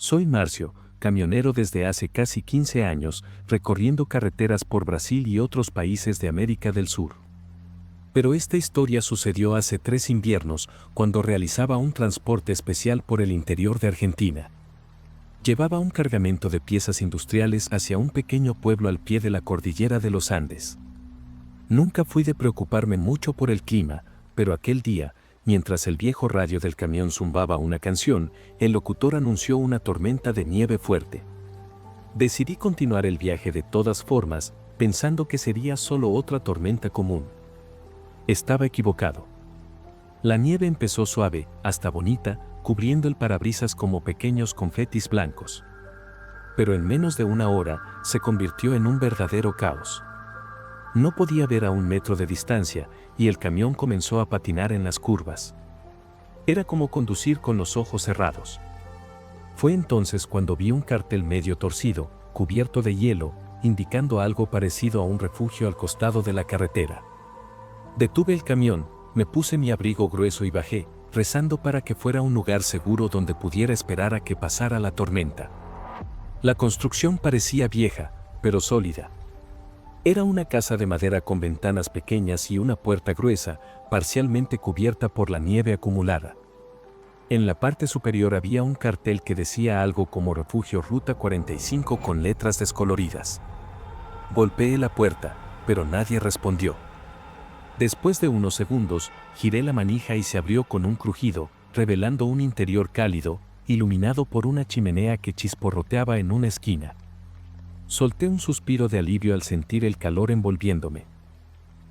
Soy Marcio, camionero desde hace casi 15 años, recorriendo carreteras por Brasil y otros países de América del Sur. Pero esta historia sucedió hace 3 inviernos, cuando realizaba un transporte especial por el interior de Argentina. Llevaba un cargamento de piezas industriales hacia un pequeño pueblo al pie de la cordillera de los Andes. Nunca fui de preocuparme mucho por el clima, pero aquel día, mientras el viejo radio del camión zumbaba una canción, el locutor anunció una tormenta de nieve fuerte. Decidí continuar el viaje de todas formas, pensando que sería solo otra tormenta común. Estaba equivocado. La nieve empezó suave, hasta bonita, cubriendo el parabrisas como pequeños confetis blancos. Pero en menos de una hora, se convirtió en un verdadero caos. No podía ver a 1 metro de distancia, y el camión comenzó a patinar en las curvas. Era como conducir con los ojos cerrados. Fue entonces cuando vi un cartel medio torcido, cubierto de hielo, indicando algo parecido a un refugio al costado de la carretera. Detuve el camión, me puse mi abrigo grueso y bajé, rezando para que fuera un lugar seguro donde pudiera esperar a que pasara la tormenta. La construcción parecía vieja, pero sólida. Era una casa de madera con ventanas pequeñas y una puerta gruesa, parcialmente cubierta por la nieve acumulada. En la parte superior había un cartel que decía algo como Refugio Ruta 45 con letras descoloridas. Golpeé la puerta, pero nadie respondió. Después de unos segundos, giré la manija y se abrió con un crujido, revelando un interior cálido, iluminado por una chimenea que chisporroteaba en una esquina. Solté un suspiro de alivio al sentir el calor envolviéndome.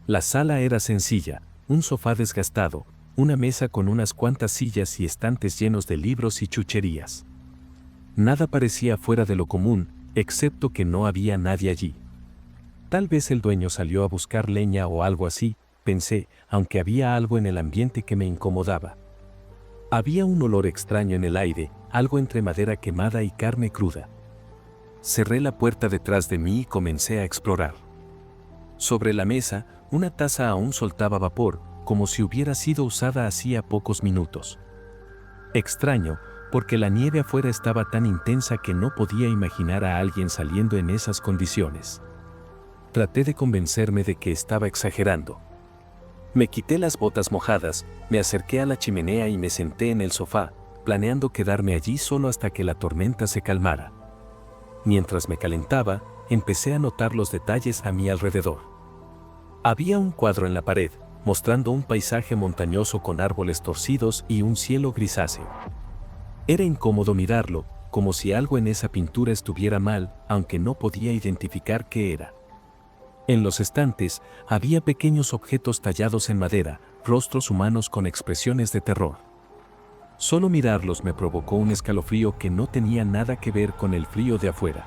La sala era sencilla, un sofá desgastado, una mesa con unas cuantas sillas y estantes llenos de libros y chucherías. Nada parecía fuera de lo común, excepto que no había nadie allí. Tal vez el dueño salió a buscar leña o algo así, pensé, aunque había algo en el ambiente que me incomodaba. Había un olor extraño en el aire, algo entre madera quemada y carne cruda. Cerré la puerta detrás de mí y comencé a explorar. Sobre la mesa, una taza aún soltaba vapor, como si hubiera sido usada hacía pocos minutos. Extraño, porque la nieve afuera estaba tan intensa que no podía imaginar a alguien saliendo en esas condiciones. Traté de convencerme de que estaba exagerando. Me quité las botas mojadas, me acerqué a la chimenea y me senté en el sofá, planeando quedarme allí solo hasta que la tormenta se calmara. Mientras me calentaba, empecé a notar los detalles a mi alrededor. Había un cuadro en la pared, mostrando un paisaje montañoso con árboles torcidos y un cielo grisáceo. Era incómodo mirarlo, como si algo en esa pintura estuviera mal, aunque no podía identificar qué era. En los estantes, había pequeños objetos tallados en madera, rostros humanos con expresiones de terror. Solo mirarlos me provocó un escalofrío que no tenía nada que ver con el frío de afuera.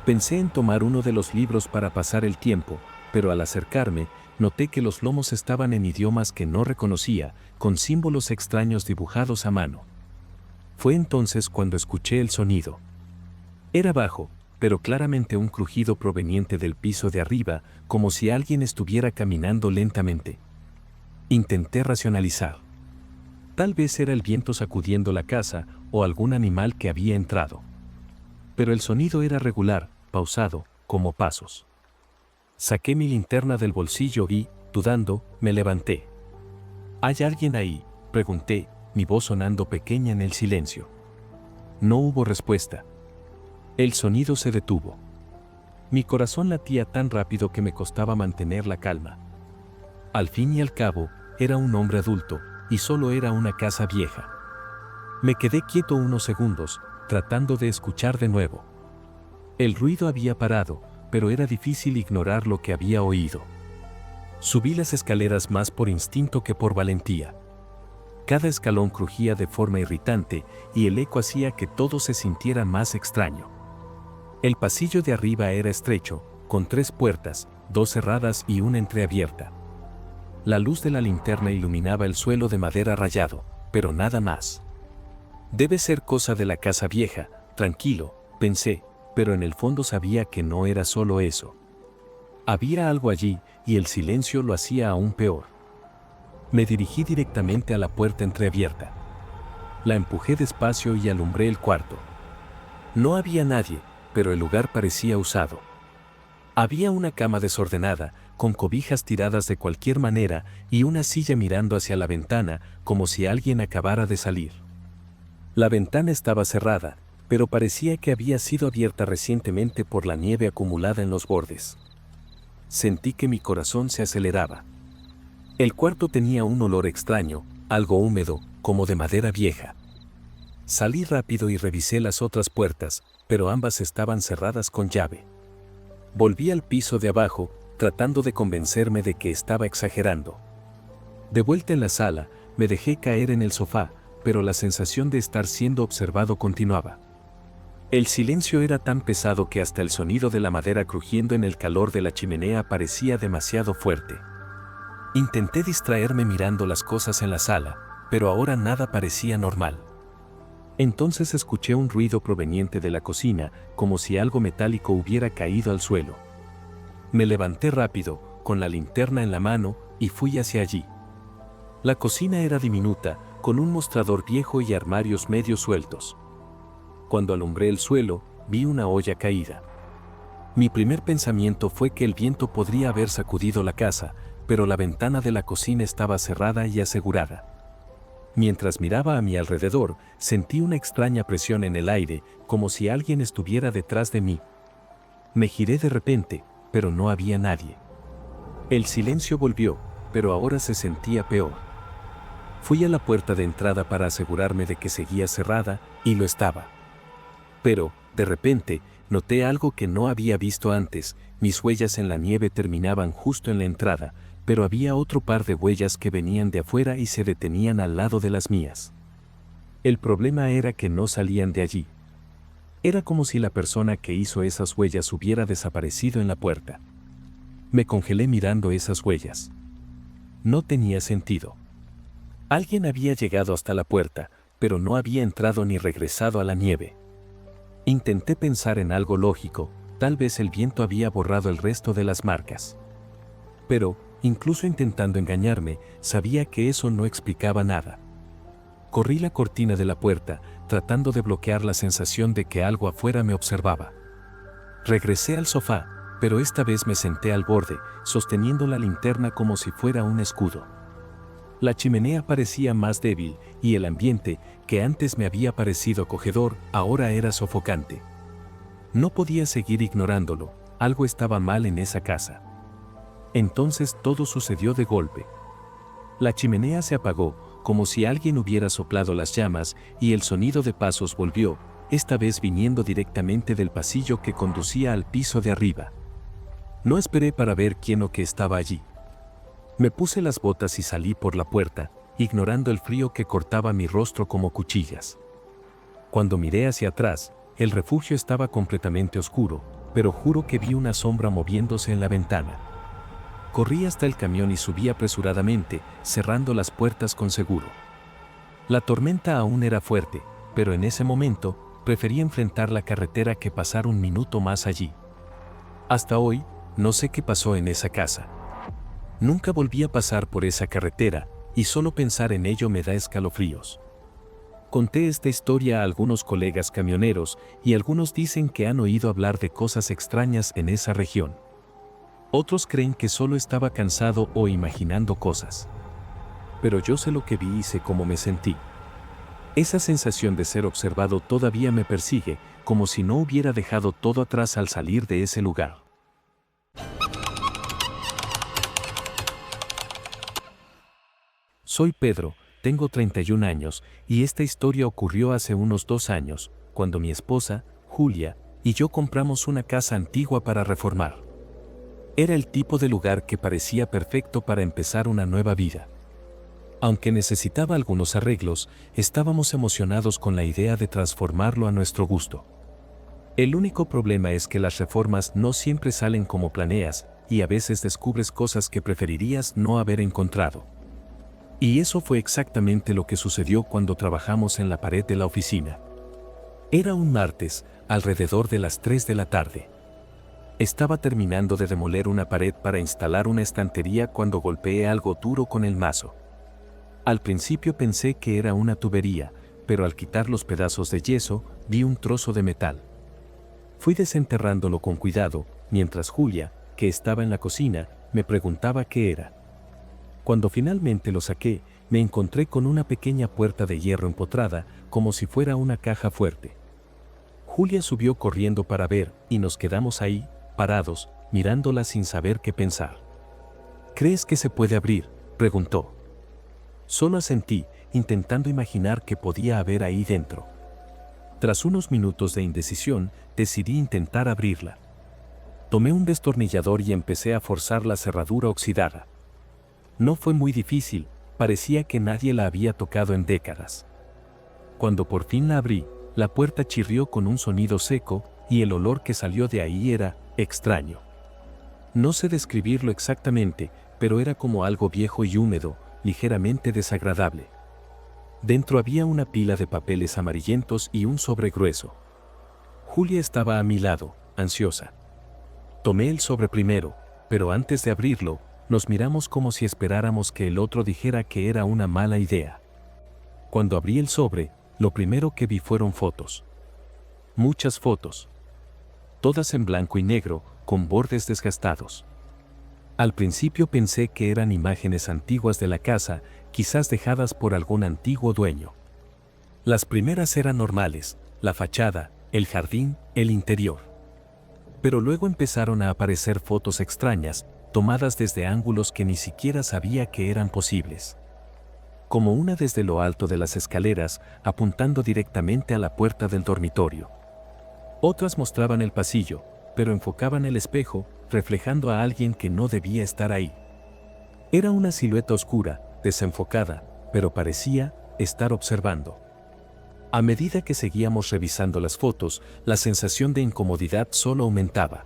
Pensé en tomar uno de los libros para pasar el tiempo, pero al acercarme, noté que los lomos estaban en idiomas que no reconocía, con símbolos extraños dibujados a mano. Fue entonces cuando escuché el sonido. Era bajo, pero claramente un crujido proveniente del piso de arriba, como si alguien estuviera caminando lentamente. Intenté racionalizar. Tal vez era el viento sacudiendo la casa o algún animal que había entrado. Pero el sonido era regular, pausado, como pasos. Saqué mi linterna del bolsillo y, dudando, me levanté. ¿Hay alguien ahí?, pregunté, mi voz sonando pequeña en el silencio. No hubo respuesta. El sonido se detuvo. Mi corazón latía tan rápido que me costaba mantener la calma. Al fin y al cabo, era un hombre adulto, y solo era una casa vieja. Me quedé quieto unos segundos, tratando de escuchar de nuevo. El ruido había parado, pero era difícil ignorar lo que había oído. Subí las escaleras más por instinto que por valentía. Cada escalón crujía de forma irritante, y el eco hacía que todo se sintiera más extraño. El pasillo de arriba era estrecho, con 3 puertas, 2 cerradas y una entreabierta. La luz de la linterna iluminaba el suelo de madera rayado, pero nada más. Debe ser cosa de la casa vieja, tranquilo, pensé, pero en el fondo sabía que no era solo eso. Había algo allí, y el silencio lo hacía aún peor. Me dirigí directamente a la puerta entreabierta. La empujé despacio y alumbré el cuarto. No había nadie, pero el lugar parecía usado. Había una cama desordenada, con cobijas tiradas de cualquier manera y una silla mirando hacia la ventana, como si alguien acabara de salir. La ventana estaba cerrada, pero parecía que había sido abierta recientemente por la nieve acumulada en los bordes. Sentí que mi corazón se aceleraba. El cuarto tenía un olor extraño, algo húmedo, como de madera vieja. Salí rápido y revisé las otras puertas, pero ambas estaban cerradas con llave. Volví al piso de abajo, tratando de convencerme de que estaba exagerando. De vuelta en la sala, me dejé caer en el sofá, pero la sensación de estar siendo observado continuaba. El silencio era tan pesado que hasta el sonido de la madera crujiendo en el calor de la chimenea parecía demasiado fuerte. Intenté distraerme mirando las cosas en la sala, pero ahora nada parecía normal. Entonces escuché un ruido proveniente de la cocina, como si algo metálico hubiera caído al suelo. Me levanté rápido, con la linterna en la mano, y fui hacia allí. La cocina era diminuta, con un mostrador viejo y armarios medio sueltos. Cuando alumbré el suelo, vi una olla caída. Mi primer pensamiento fue que el viento podría haber sacudido la casa, pero la ventana de la cocina estaba cerrada y asegurada. Mientras miraba a mi alrededor, sentí una extraña presión en el aire, como si alguien estuviera detrás de mí. Me giré de repente, pero no había nadie. El silencio volvió, pero ahora se sentía peor. Fui a la puerta de entrada para asegurarme de que seguía cerrada, y lo estaba. Pero, de repente, noté algo que no había visto antes. Mis huellas en la nieve terminaban justo en la entrada, pero había otro par de huellas que venían de afuera y se detenían al lado de las mías. El problema era que no salían de allí. Era como si la persona que hizo esas huellas hubiera desaparecido en la puerta. Me congelé mirando esas huellas. No tenía sentido. Alguien había llegado hasta la puerta, pero no había entrado ni regresado a la nieve. Intenté pensar en algo lógico, tal vez el viento había borrado el resto de las marcas. Pero, incluso intentando engañarme, sabía que eso no explicaba nada. Corrí la cortina de la puerta, tratando de bloquear la sensación de que algo afuera me observaba. Regresé al sofá, pero esta vez me senté al borde, sosteniendo la linterna como si fuera un escudo. La chimenea parecía más débil, y el ambiente, que antes me había parecido acogedor, ahora era sofocante. No podía seguir ignorándolo, algo estaba mal en esa casa. Entonces todo sucedió de golpe. La chimenea se apagó, como si alguien hubiera soplado las llamas, y el sonido de pasos volvió, esta vez viniendo directamente del pasillo que conducía al piso de arriba. No esperé para ver quién o qué estaba allí. Me puse las botas y salí por la puerta, ignorando el frío que cortaba mi rostro como cuchillas. Cuando miré hacia atrás, el refugio estaba completamente oscuro, pero juro que vi una sombra moviéndose en la ventana. Corrí hasta el camión y subí apresuradamente, cerrando las puertas con seguro. La tormenta aún era fuerte, pero en ese momento, preferí enfrentar la carretera que pasar un minuto más allí. Hasta hoy, no sé qué pasó en esa casa. Nunca volví a pasar por esa carretera, y solo pensar en ello me da escalofríos. Conté esta historia a algunos colegas camioneros, y algunos dicen que han oído hablar de cosas extrañas en esa región. Otros creen que solo estaba cansado o imaginando cosas. Pero yo sé lo que vi y sé cómo me sentí. Esa sensación de ser observado todavía me persigue, como si no hubiera dejado todo atrás al salir de ese lugar. Soy Pedro, tengo 31 años, y esta historia ocurrió hace unos 2 años, cuando mi esposa, Julia, y yo compramos una casa antigua para reformar. Era el tipo de lugar que parecía perfecto para empezar una nueva vida. Aunque necesitaba algunos arreglos, estábamos emocionados con la idea de transformarlo a nuestro gusto. El único problema es que las reformas no siempre salen como planeas, y a veces descubres cosas que preferirías no haber encontrado. Y eso fue exactamente lo que sucedió cuando trabajamos en la pared de la oficina. Era un martes, alrededor de las 3 de la tarde. Estaba terminando de demoler una pared para instalar una estantería cuando golpeé algo duro con el mazo. Al principio pensé que era una tubería, pero al quitar los pedazos de yeso, vi un trozo de metal. Fui desenterrándolo con cuidado, mientras Julia, que estaba en la cocina, me preguntaba qué era. Cuando finalmente lo saqué, me encontré con una pequeña puerta de hierro empotrada, como si fuera una caja fuerte. Julia subió corriendo para ver, y nos quedamos ahí, parados, mirándola sin saber qué pensar. ¿Crees que se puede abrir?, preguntó. Solo asentí, intentando imaginar qué podía haber ahí dentro. Tras unos minutos de indecisión, decidí intentar abrirla. Tomé un destornillador y empecé a forzar la cerradura oxidada. No fue muy difícil, parecía que nadie la había tocado en décadas. Cuando por fin la abrí, la puerta chirrió con un sonido seco, y el olor que salió de ahí era extraño. No sé describirlo exactamente, pero era como algo viejo y húmedo, ligeramente desagradable. Dentro había una pila de papeles amarillentos y un sobre grueso. Julia estaba a mi lado, ansiosa. Tomé el sobre primero, pero antes de abrirlo, nos miramos como si esperáramos que el otro dijera que era una mala idea. Cuando abrí el sobre, lo primero que vi fueron fotos. Muchas fotos. Todas en blanco y negro, con bordes desgastados. Al principio pensé que eran imágenes antiguas de la casa, quizás dejadas por algún antiguo dueño. Las primeras eran normales, la fachada, el jardín, el interior. Pero luego empezaron a aparecer fotos extrañas, tomadas desde ángulos que ni siquiera sabía que eran posibles. Como una desde lo alto de las escaleras, apuntando directamente a la puerta del dormitorio. Otras mostraban el pasillo, pero enfocaban el espejo, reflejando a alguien que no debía estar ahí. Era una silueta oscura, desenfocada, pero parecía estar observando. A medida que seguíamos revisando las fotos, la sensación de incomodidad solo aumentaba.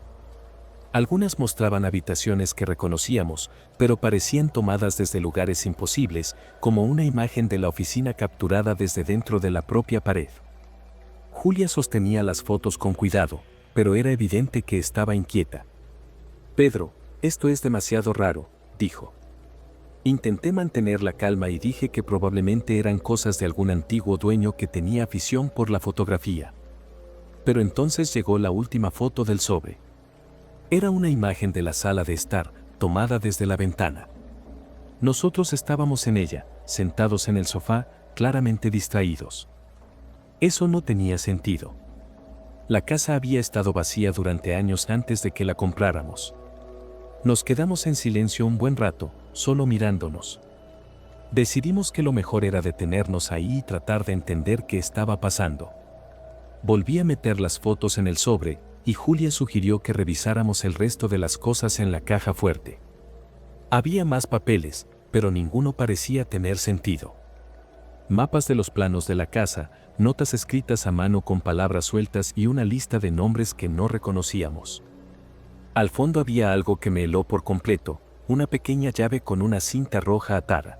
Algunas mostraban habitaciones que reconocíamos, pero parecían tomadas desde lugares imposibles, como una imagen de la oficina capturada desde dentro de la propia pared. Julia sostenía las fotos con cuidado, pero era evidente que estaba inquieta. «Pedro, esto es demasiado raro», dijo. Intenté mantener la calma y dije que probablemente eran cosas de algún antiguo dueño que tenía afición por la fotografía. Pero entonces llegó la última foto del sobre. Era una imagen de la sala de estar, tomada desde la ventana. Nosotros estábamos en ella, sentados en el sofá, claramente distraídos. Eso no tenía sentido. La casa había estado vacía durante años antes de que la compráramos. Nos quedamos en silencio un buen rato, solo mirándonos. Decidimos que lo mejor era detenernos ahí y tratar de entender qué estaba pasando. Volví a meter las fotos en el sobre, y Julia sugirió que revisáramos el resto de las cosas en la caja fuerte. Había más papeles, pero ninguno parecía tener sentido. Mapas de los planos de la casa, notas escritas a mano con palabras sueltas y una lista de nombres que no reconocíamos. Al fondo había algo que me heló por completo, una pequeña llave con una cinta roja atada.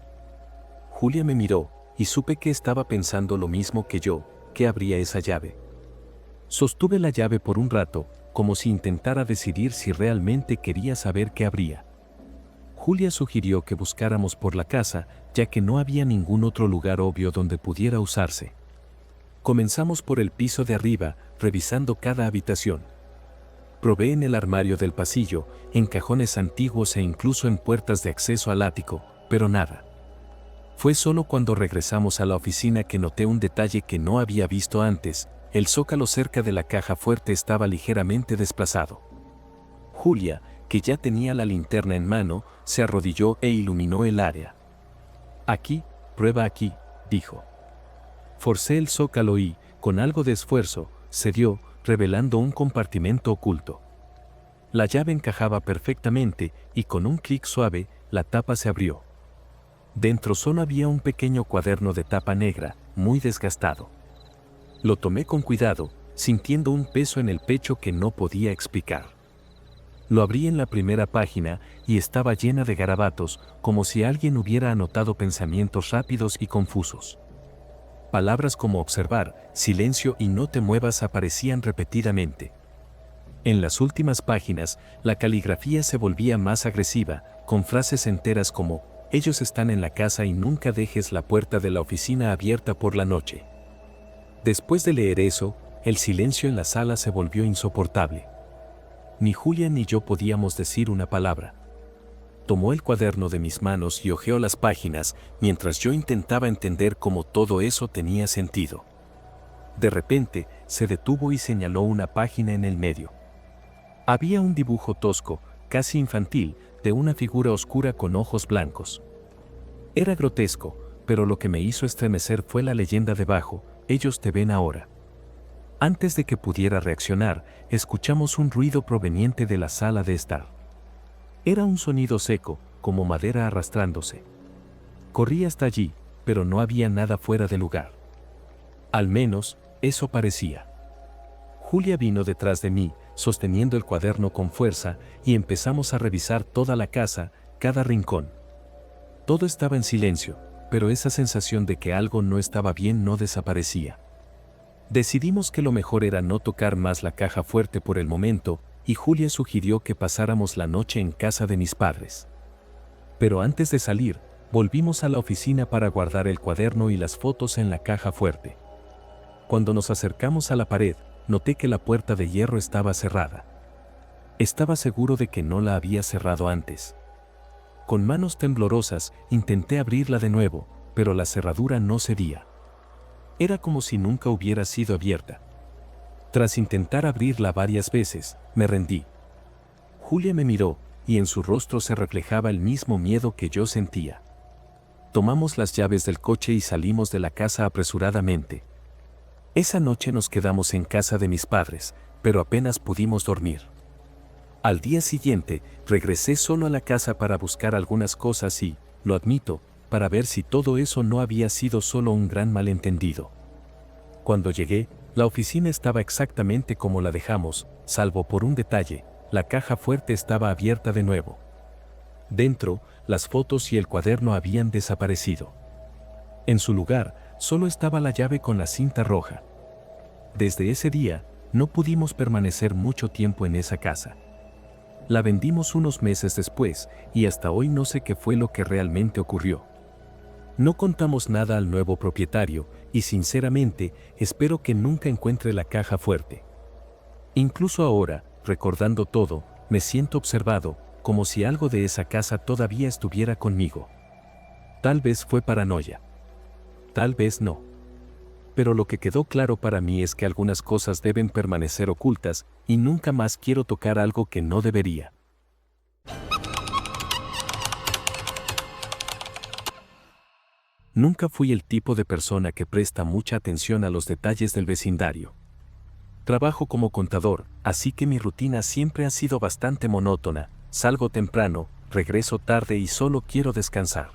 Julia me miró, y supe que estaba pensando lo mismo que yo, que abría esa llave. Sostuve la llave por un rato, como si intentara decidir si realmente quería saber qué abría. Julia sugirió que buscáramos por la casa, ya que no había ningún otro lugar obvio donde pudiera usarse. Comenzamos por el piso de arriba, revisando cada habitación. Probé en el armario del pasillo, en cajones antiguos e incluso en puertas de acceso al ático, pero nada. Fue solo cuando regresamos a la oficina que noté un detalle que no había visto antes: el zócalo cerca de la caja fuerte estaba ligeramente desplazado. Julia, que ya tenía la linterna en mano, se arrodilló e iluminó el área. «Aquí, prueba aquí», dijo. Forcé el zócalo y, con algo de esfuerzo, cedió, revelando un compartimento oculto. La llave encajaba perfectamente y con un clic suave, la tapa se abrió. Dentro solo había un pequeño cuaderno de tapa negra, muy desgastado. Lo tomé con cuidado, sintiendo un peso en el pecho que no podía explicar. Lo abrí en la primera página y estaba llena de garabatos, como si alguien hubiera anotado pensamientos rápidos y confusos. Palabras como observar, silencio y no te muevas aparecían repetidamente. En las últimas páginas, la caligrafía se volvía más agresiva, con frases enteras como: «Ellos están en la casa y nunca dejes la puerta de la oficina abierta por la noche». Después de leer eso, el silencio en la sala se volvió insoportable. Ni Julia ni yo podíamos decir una palabra. Tomó el cuaderno de mis manos y hojeó las páginas mientras yo intentaba entender cómo todo eso tenía sentido. De repente, se detuvo y señaló una página en el medio. Había un dibujo tosco, casi infantil, de una figura oscura con ojos blancos. Era grotesco, pero lo que me hizo estremecer fue la leyenda debajo: ellos te ven ahora. Antes de que pudiera reaccionar, escuchamos un ruido proveniente de la sala de estar. Era un sonido seco, como madera arrastrándose. Corrí hasta allí, pero no había nada fuera de lugar. Al menos, eso parecía. Julia vino detrás de mí, sosteniendo el cuaderno con fuerza, y empezamos a revisar toda la casa, cada rincón. Todo estaba en silencio, pero esa sensación de que algo no estaba bien no desaparecía. Decidimos que lo mejor era no tocar más la caja fuerte por el momento, y Julia sugirió que pasáramos la noche en casa de mis padres. Pero antes de salir, volvimos a la oficina para guardar el cuaderno y las fotos en la caja fuerte. Cuando nos acercamos a la pared, noté que la puerta de hierro estaba cerrada. Estaba seguro de que no la había cerrado antes. Con manos temblorosas, intenté abrirla de nuevo, pero la cerradura no cedía. Era como si nunca hubiera sido abierta. Tras intentar abrirla varias veces, me rendí. Julia me miró, y en su rostro se reflejaba el mismo miedo que yo sentía. Tomamos las llaves del coche y salimos de la casa apresuradamente. Esa noche nos quedamos en casa de mis padres, pero apenas pudimos dormir. Al día siguiente, regresé solo a la casa para buscar algunas cosas y, lo admito, para ver si todo eso no había sido solo un gran malentendido. Cuando llegué, la oficina estaba exactamente como la dejamos, salvo por un detalle: la caja fuerte estaba abierta de nuevo. Dentro, las fotos y el cuaderno habían desaparecido. En su lugar, solo estaba la llave con la cinta roja. Desde ese día, no pudimos permanecer mucho tiempo en esa casa. La vendimos unos meses después, y hasta hoy no sé qué fue lo que realmente ocurrió. No contamos nada al nuevo propietario, y sinceramente, espero que nunca encuentre la caja fuerte. Incluso ahora, recordando todo, me siento observado, como si algo de esa casa todavía estuviera conmigo. Tal vez fue paranoia. Tal vez no. Pero lo que quedó claro para mí es que algunas cosas deben permanecer ocultas, y nunca más quiero tocar algo que no debería. Nunca fui el tipo de persona que presta mucha atención a los detalles del vecindario. Trabajo como contador, así que mi rutina siempre ha sido bastante monótona: salgo temprano, regreso tarde y solo quiero descansar.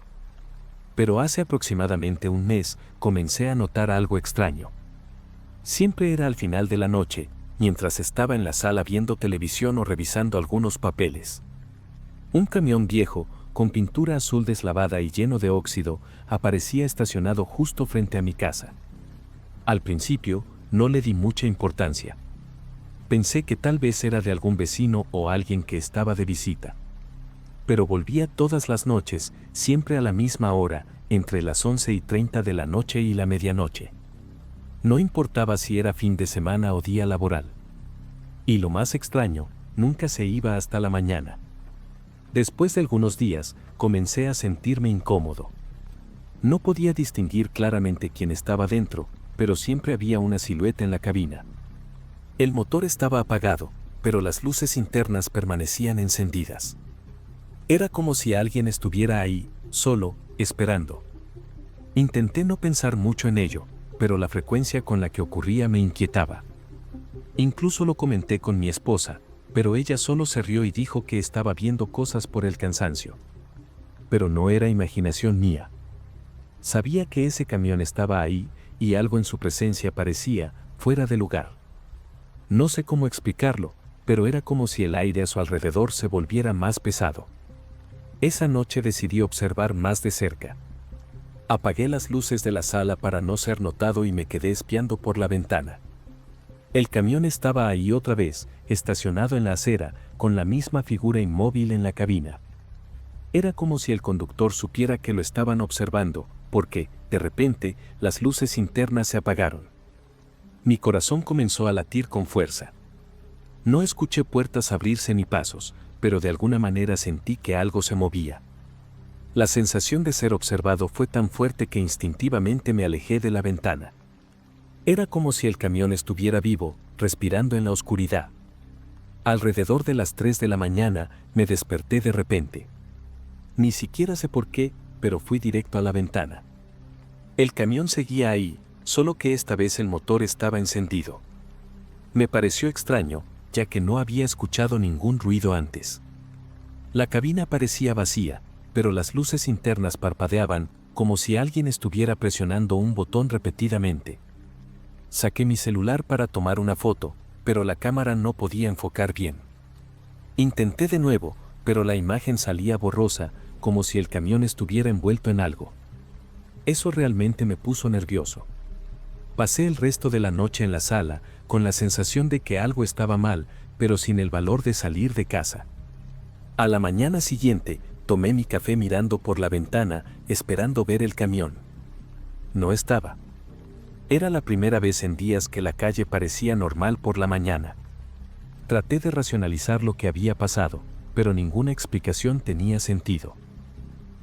Pero hace aproximadamente un mes, comencé a notar algo extraño. Siempre era al final de la noche, mientras estaba en la sala viendo televisión o revisando algunos papeles. Un camión viejo, con pintura azul deslavada y lleno de óxido, aparecía estacionado justo frente a mi casa. Al principio, no le di mucha importancia. Pensé que tal vez era de algún vecino o alguien que estaba de visita. Pero volvía todas las noches, siempre a la misma hora, entre las 11:30 de la noche y la medianoche. No importaba si era fin de semana o día laboral. Y lo más extraño, nunca se iba hasta la mañana. Después de algunos días, comencé a sentirme incómodo. No podía distinguir claramente quién estaba dentro, pero siempre había una silueta en la cabina. El motor estaba apagado, pero las luces internas permanecían encendidas. Era como si alguien estuviera ahí, solo, esperando. Intenté no pensar mucho en ello, pero la frecuencia con la que ocurría me inquietaba. Incluso lo comenté con mi esposa, pero ella solo se rió y dijo que estaba viendo cosas por el cansancio. Pero no era imaginación mía. Sabía que ese camión estaba ahí, y algo en su presencia parecía fuera de lugar. No sé cómo explicarlo, pero era como si el aire a su alrededor se volviera más pesado. Esa noche decidí observar más de cerca. Apagué las luces de la sala para no ser notado y me quedé espiando por la ventana. El camión estaba ahí otra vez, estacionado en la acera, con la misma figura inmóvil en la cabina. Era como si el conductor supiera que lo estaban observando, porque, de repente, las luces internas se apagaron. Mi corazón comenzó a latir con fuerza. No escuché puertas abrirse ni pasos, pero de alguna manera sentí que algo se movía. La sensación de ser observado fue tan fuerte que instintivamente me alejé de la ventana. Era como si el camión estuviera vivo, respirando en la oscuridad. Alrededor de las 3 de la mañana, me desperté de repente. Ni siquiera sé por qué, pero fui directo a la ventana. El camión seguía ahí, solo que esta vez el motor estaba encendido. Me pareció extraño, ya que no había escuchado ningún ruido antes. La cabina parecía vacía, pero las luces internas parpadeaban, como si alguien estuviera presionando un botón repetidamente. Saqué mi celular para tomar una foto, pero la cámara no podía enfocar bien. Intenté de nuevo, pero la imagen salía borrosa, como si el camión estuviera envuelto en algo. Eso realmente me puso nervioso. Pasé el resto de la noche en la sala, con la sensación de que algo estaba mal, pero sin el valor de salir de casa. A la mañana siguiente, tomé mi café mirando por la ventana, esperando ver el camión. No estaba. Era la primera vez en días que la calle parecía normal por la mañana. Traté de racionalizar lo que había pasado, pero ninguna explicación tenía sentido.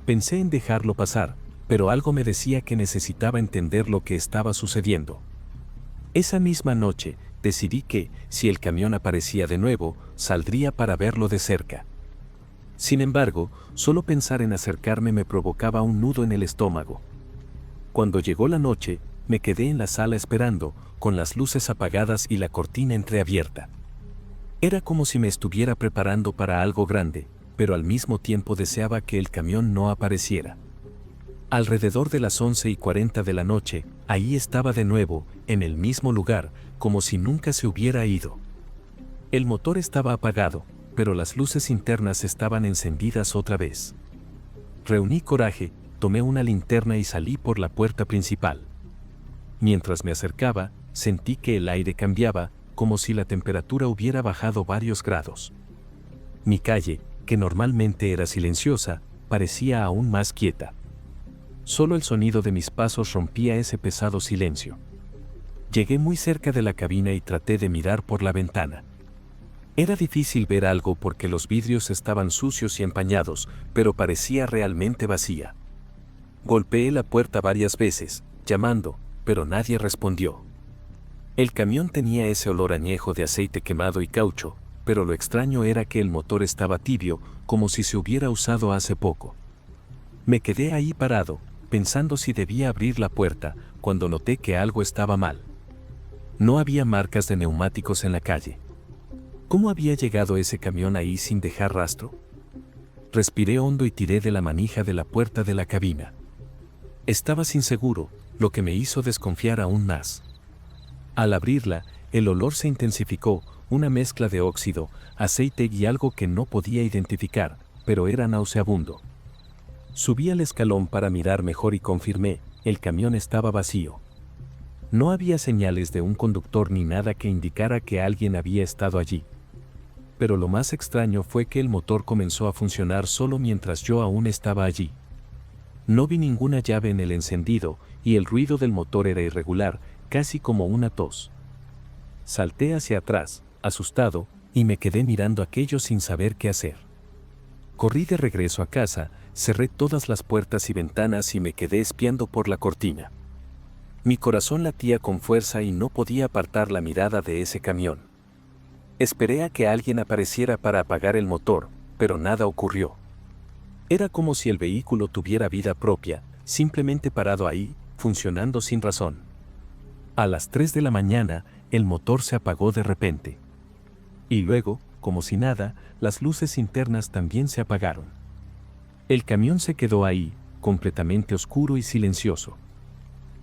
Pensé en dejarlo pasar, pero algo me decía que necesitaba entender lo que estaba sucediendo. Esa misma noche, decidí que, si el camión aparecía de nuevo, saldría para verlo de cerca. Sin embargo, solo pensar en acercarme me provocaba un nudo en el estómago. Cuando llegó la noche, me quedé en la sala esperando, con las luces apagadas y la cortina entreabierta. Era como si me estuviera preparando para algo grande, pero al mismo tiempo deseaba que el camión no apareciera. Alrededor de las 11:40 de la noche, ahí estaba de nuevo, en el mismo lugar, como si nunca se hubiera ido. El motor estaba apagado, pero las luces internas estaban encendidas otra vez. Reuní coraje, tomé una linterna y salí por la puerta principal. Mientras me acercaba, sentí que el aire cambiaba, como si la temperatura hubiera bajado varios grados. Mi calle, que normalmente era silenciosa, parecía aún más quieta. Solo el sonido de mis pasos rompía ese pesado silencio. Llegué muy cerca de la cabina y traté de mirar por la ventana. Era difícil ver algo porque los vidrios estaban sucios y empañados, pero parecía realmente vacía. Golpeé la puerta varias veces, llamando, pero nadie respondió. El camión tenía ese olor añejo de aceite quemado y caucho, pero lo extraño era que el motor estaba tibio, como si se hubiera usado hace poco. Me quedé ahí parado, pensando si debía abrir la puerta, cuando noté que algo estaba mal. No había marcas de neumáticos en la calle. ¿Cómo había llegado ese camión ahí sin dejar rastro? Respiré hondo y tiré de la manija de la puerta de la cabina. Estaba inseguro, lo que me hizo desconfiar aún más. Al abrirla, el olor se intensificó, una mezcla de óxido, aceite y algo que no podía identificar, pero era nauseabundo. Subí al escalón para mirar mejor y confirmé, el camión estaba vacío. No había señales de un conductor ni nada que indicara que alguien había estado allí. Pero lo más extraño fue que el motor comenzó a funcionar solo mientras yo aún estaba allí. No vi ninguna llave en el encendido, y el ruido del motor era irregular, casi como una tos. Salté hacia atrás, asustado, y me quedé mirando aquello sin saber qué hacer. Corrí de regreso a casa, cerré todas las puertas y ventanas y me quedé espiando por la cortina. Mi corazón latía con fuerza y no podía apartar la mirada de ese camión. Esperé a que alguien apareciera para apagar el motor, pero nada ocurrió. Era como si el vehículo tuviera vida propia, simplemente parado ahí, funcionando sin razón. A las 3 de la mañana, el motor se apagó de repente. Y luego, como si nada, las luces internas también se apagaron. El camión se quedó ahí, completamente oscuro y silencioso.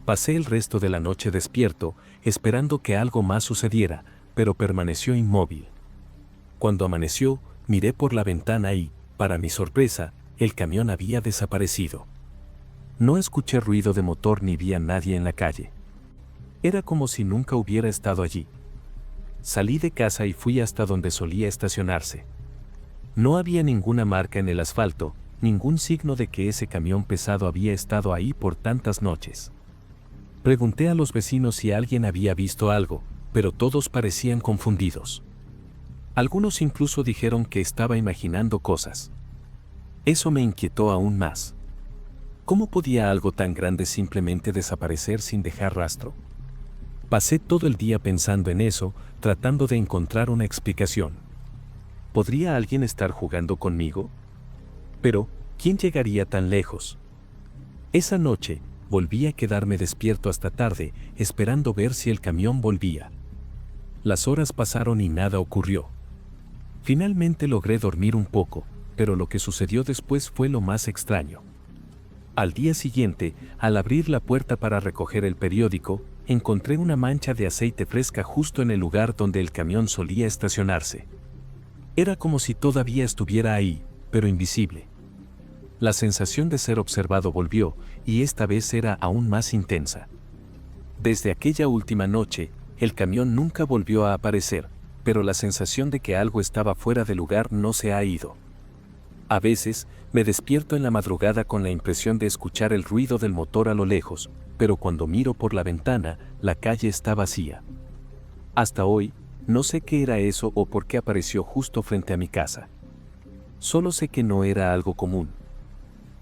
Pasé el resto de la noche despierto, esperando que algo más sucediera, pero permaneció inmóvil. Cuando amaneció, miré por la ventana y, para mi sorpresa, el camión había desaparecido. No escuché ruido de motor ni vi a nadie en la calle. Era como si nunca hubiera estado allí. Salí de casa y fui hasta donde solía estacionarse. No había ninguna marca en el asfalto, ningún signo de que ese camión pesado había estado ahí por tantas noches. Pregunté a los vecinos si alguien había visto algo, pero todos parecían confundidos. Algunos incluso dijeron que estaba imaginando cosas. Eso me inquietó aún más. ¿Cómo podía algo tan grande simplemente desaparecer sin dejar rastro? Pasé todo el día pensando en eso, tratando de encontrar una explicación. ¿Podría alguien estar jugando conmigo? Pero, ¿quién llegaría tan lejos? Esa noche, volví a quedarme despierto hasta tarde, esperando ver si el camión volvía. Las horas pasaron y nada ocurrió. Finalmente logré dormir un poco, pero lo que sucedió después fue lo más extraño. Al día siguiente, al abrir la puerta para recoger el periódico, encontré una mancha de aceite fresca justo en el lugar donde el camión solía estacionarse. Era como si todavía estuviera ahí, pero invisible. La sensación de ser observado volvió, y esta vez era aún más intensa. Desde aquella última noche, el camión nunca volvió a aparecer, pero la sensación de que algo estaba fuera de lugar no se ha ido. A veces, me despierto en la madrugada con la impresión de escuchar el ruido del motor a lo lejos, pero cuando miro por la ventana, la calle está vacía. Hasta hoy, no sé qué era eso o por qué apareció justo frente a mi casa. Solo sé que no era algo común.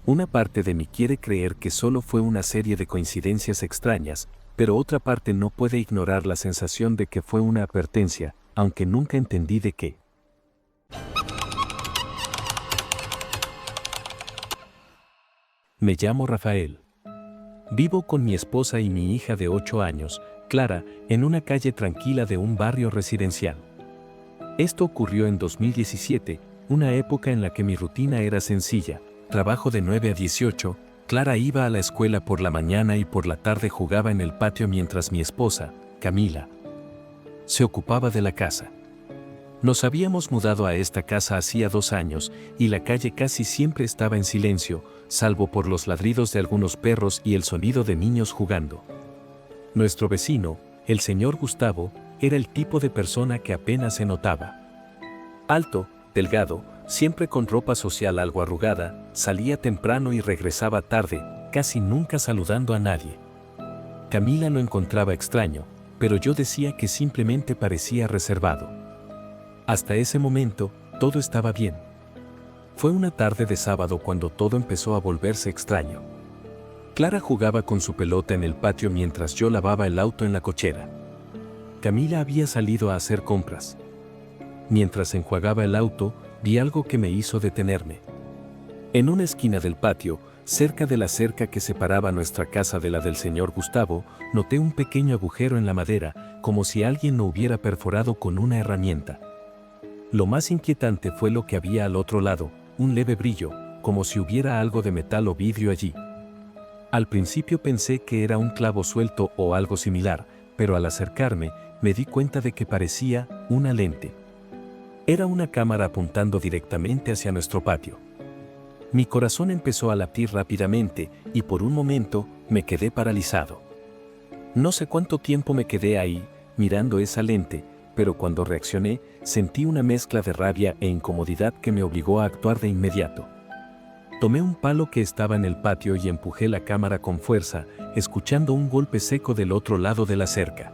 Una parte de mí quiere creer que solo fue una serie de coincidencias extrañas, pero otra parte no puede ignorar la sensación de que fue una advertencia, aunque nunca entendí de qué. Me llamo Rafael. Vivo con mi esposa y mi hija de 8 años, Clara, en una calle tranquila de un barrio residencial. Esto ocurrió en 2017, una época en la que mi rutina era sencilla. Trabajo de 9 a 18, Clara iba a la escuela por la mañana y por la tarde jugaba en el patio mientras mi esposa, Camila, se ocupaba de la casa. Nos habíamos mudado a esta casa hacía 2 años y la calle casi siempre estaba en silencio, salvo por los ladridos de algunos perros y el sonido de niños jugando. Nuestro vecino, el señor Gustavo, era el tipo de persona que apenas se notaba. Alto, delgado, siempre con ropa social algo arrugada, salía temprano y regresaba tarde, casi nunca saludando a nadie. Camila lo encontraba extraño, pero yo decía que simplemente parecía reservado. Hasta ese momento, todo estaba bien. Fue una tarde de sábado cuando todo empezó a volverse extraño. Clara jugaba con su pelota en el patio mientras yo lavaba el auto en la cochera. Camila había salido a hacer compras. Mientras enjuagaba el auto, vi algo que me hizo detenerme. En una esquina del patio, cerca de la cerca que separaba nuestra casa de la del señor Gustavo, noté un pequeño agujero en la madera, como si alguien lo hubiera perforado con una herramienta. Lo más inquietante fue lo que había al otro lado, un leve brillo, como si hubiera algo de metal o vidrio allí. Al principio pensé que era un clavo suelto o algo similar, pero al acercarme, me di cuenta de que parecía una lente. Era una cámara apuntando directamente hacia nuestro patio. Mi corazón empezó a latir rápidamente y por un momento me quedé paralizado. No sé cuánto tiempo me quedé ahí, mirando esa lente, pero cuando reaccioné, sentí una mezcla de rabia e incomodidad que me obligó a actuar de inmediato. Tomé un palo que estaba en el patio y empujé la cámara con fuerza, escuchando un golpe seco del otro lado de la cerca.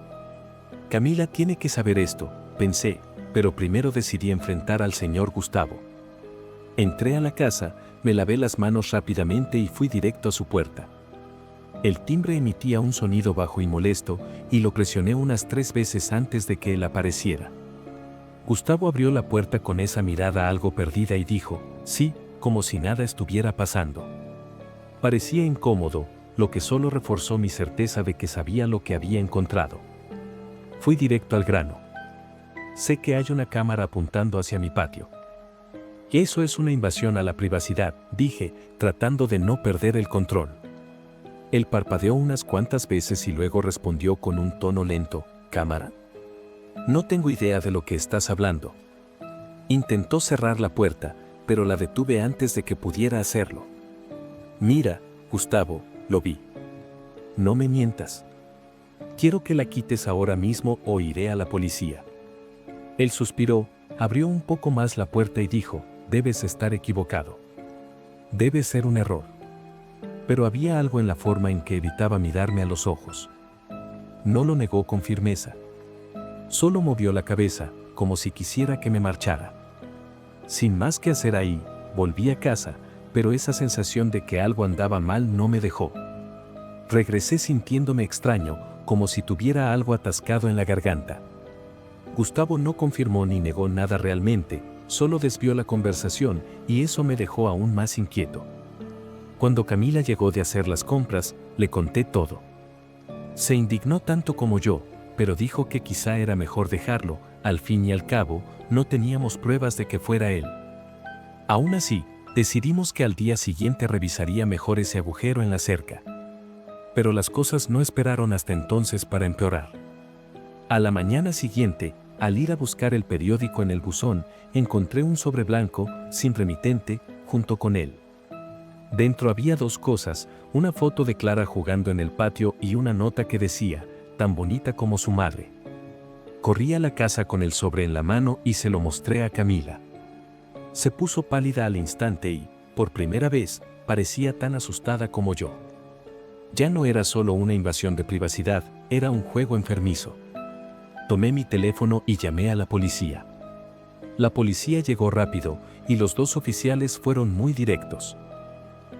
Camila tiene que saber esto, pensé, pero primero decidí enfrentar al señor Gustavo. Entré a la casa, me lavé las manos rápidamente y fui directo a su puerta. El timbre emitía un sonido bajo y molesto, y lo presioné unas 3 veces antes de que él apareciera. Gustavo abrió la puerta con esa mirada algo perdida y dijo, sí, como si nada estuviera pasando. Parecía incómodo, lo que solo reforzó mi certeza de que sabía lo que había encontrado. Fui directo al grano. Sé que hay una cámara apuntando hacia mi patio. Eso es una invasión a la privacidad, dije, tratando de no perder el control. Él parpadeó unas cuantas veces y luego respondió con un tono lento, ¿cámara? No tengo idea de lo que estás hablando. Intentó cerrar la puerta, pero la detuve antes de que pudiera hacerlo. Mira, Gustavo, lo vi. No me mientas. Quiero que la quites ahora mismo o iré a la policía. Él suspiró, abrió un poco más la puerta y dijo, debes estar equivocado. Debe ser un error. Pero había algo en la forma en que evitaba mirarme a los ojos. no lo negó con firmeza. Solo movió la cabeza, como si quisiera que me marchara. Sin más que hacer ahí, volví a casa, pero esa sensación de que algo andaba mal no me dejó. Regresé sintiéndome extraño, como si tuviera algo atascado en la garganta. Gustavo no confirmó ni negó nada realmente, solo desvió la conversación y eso me dejó aún más inquieto. Cuando Camila llegó de hacer las compras, le conté todo. Se indignó tanto como yo, pero dijo que quizá era mejor dejarlo, al fin y al cabo, no teníamos pruebas de que fuera él. Aún así, decidimos que al día siguiente revisaría mejor ese agujero en la cerca. Pero las cosas no esperaron hasta entonces para empeorar. A la mañana siguiente, al ir a buscar el periódico en el buzón, encontré un sobre blanco, sin remitente, junto con él. Dentro había dos cosas, una foto de Clara jugando en el patio y una nota que decía, tan bonita como su madre. Corrí a la casa con el sobre en la mano y se lo mostré a Camila. Se puso pálida al instante y, por primera vez, parecía tan asustada como yo. Ya no era solo una invasión de privacidad, era un juego enfermizo. Tomé mi teléfono y llamé a la policía. La policía llegó rápido y los dos oficiales fueron muy directos.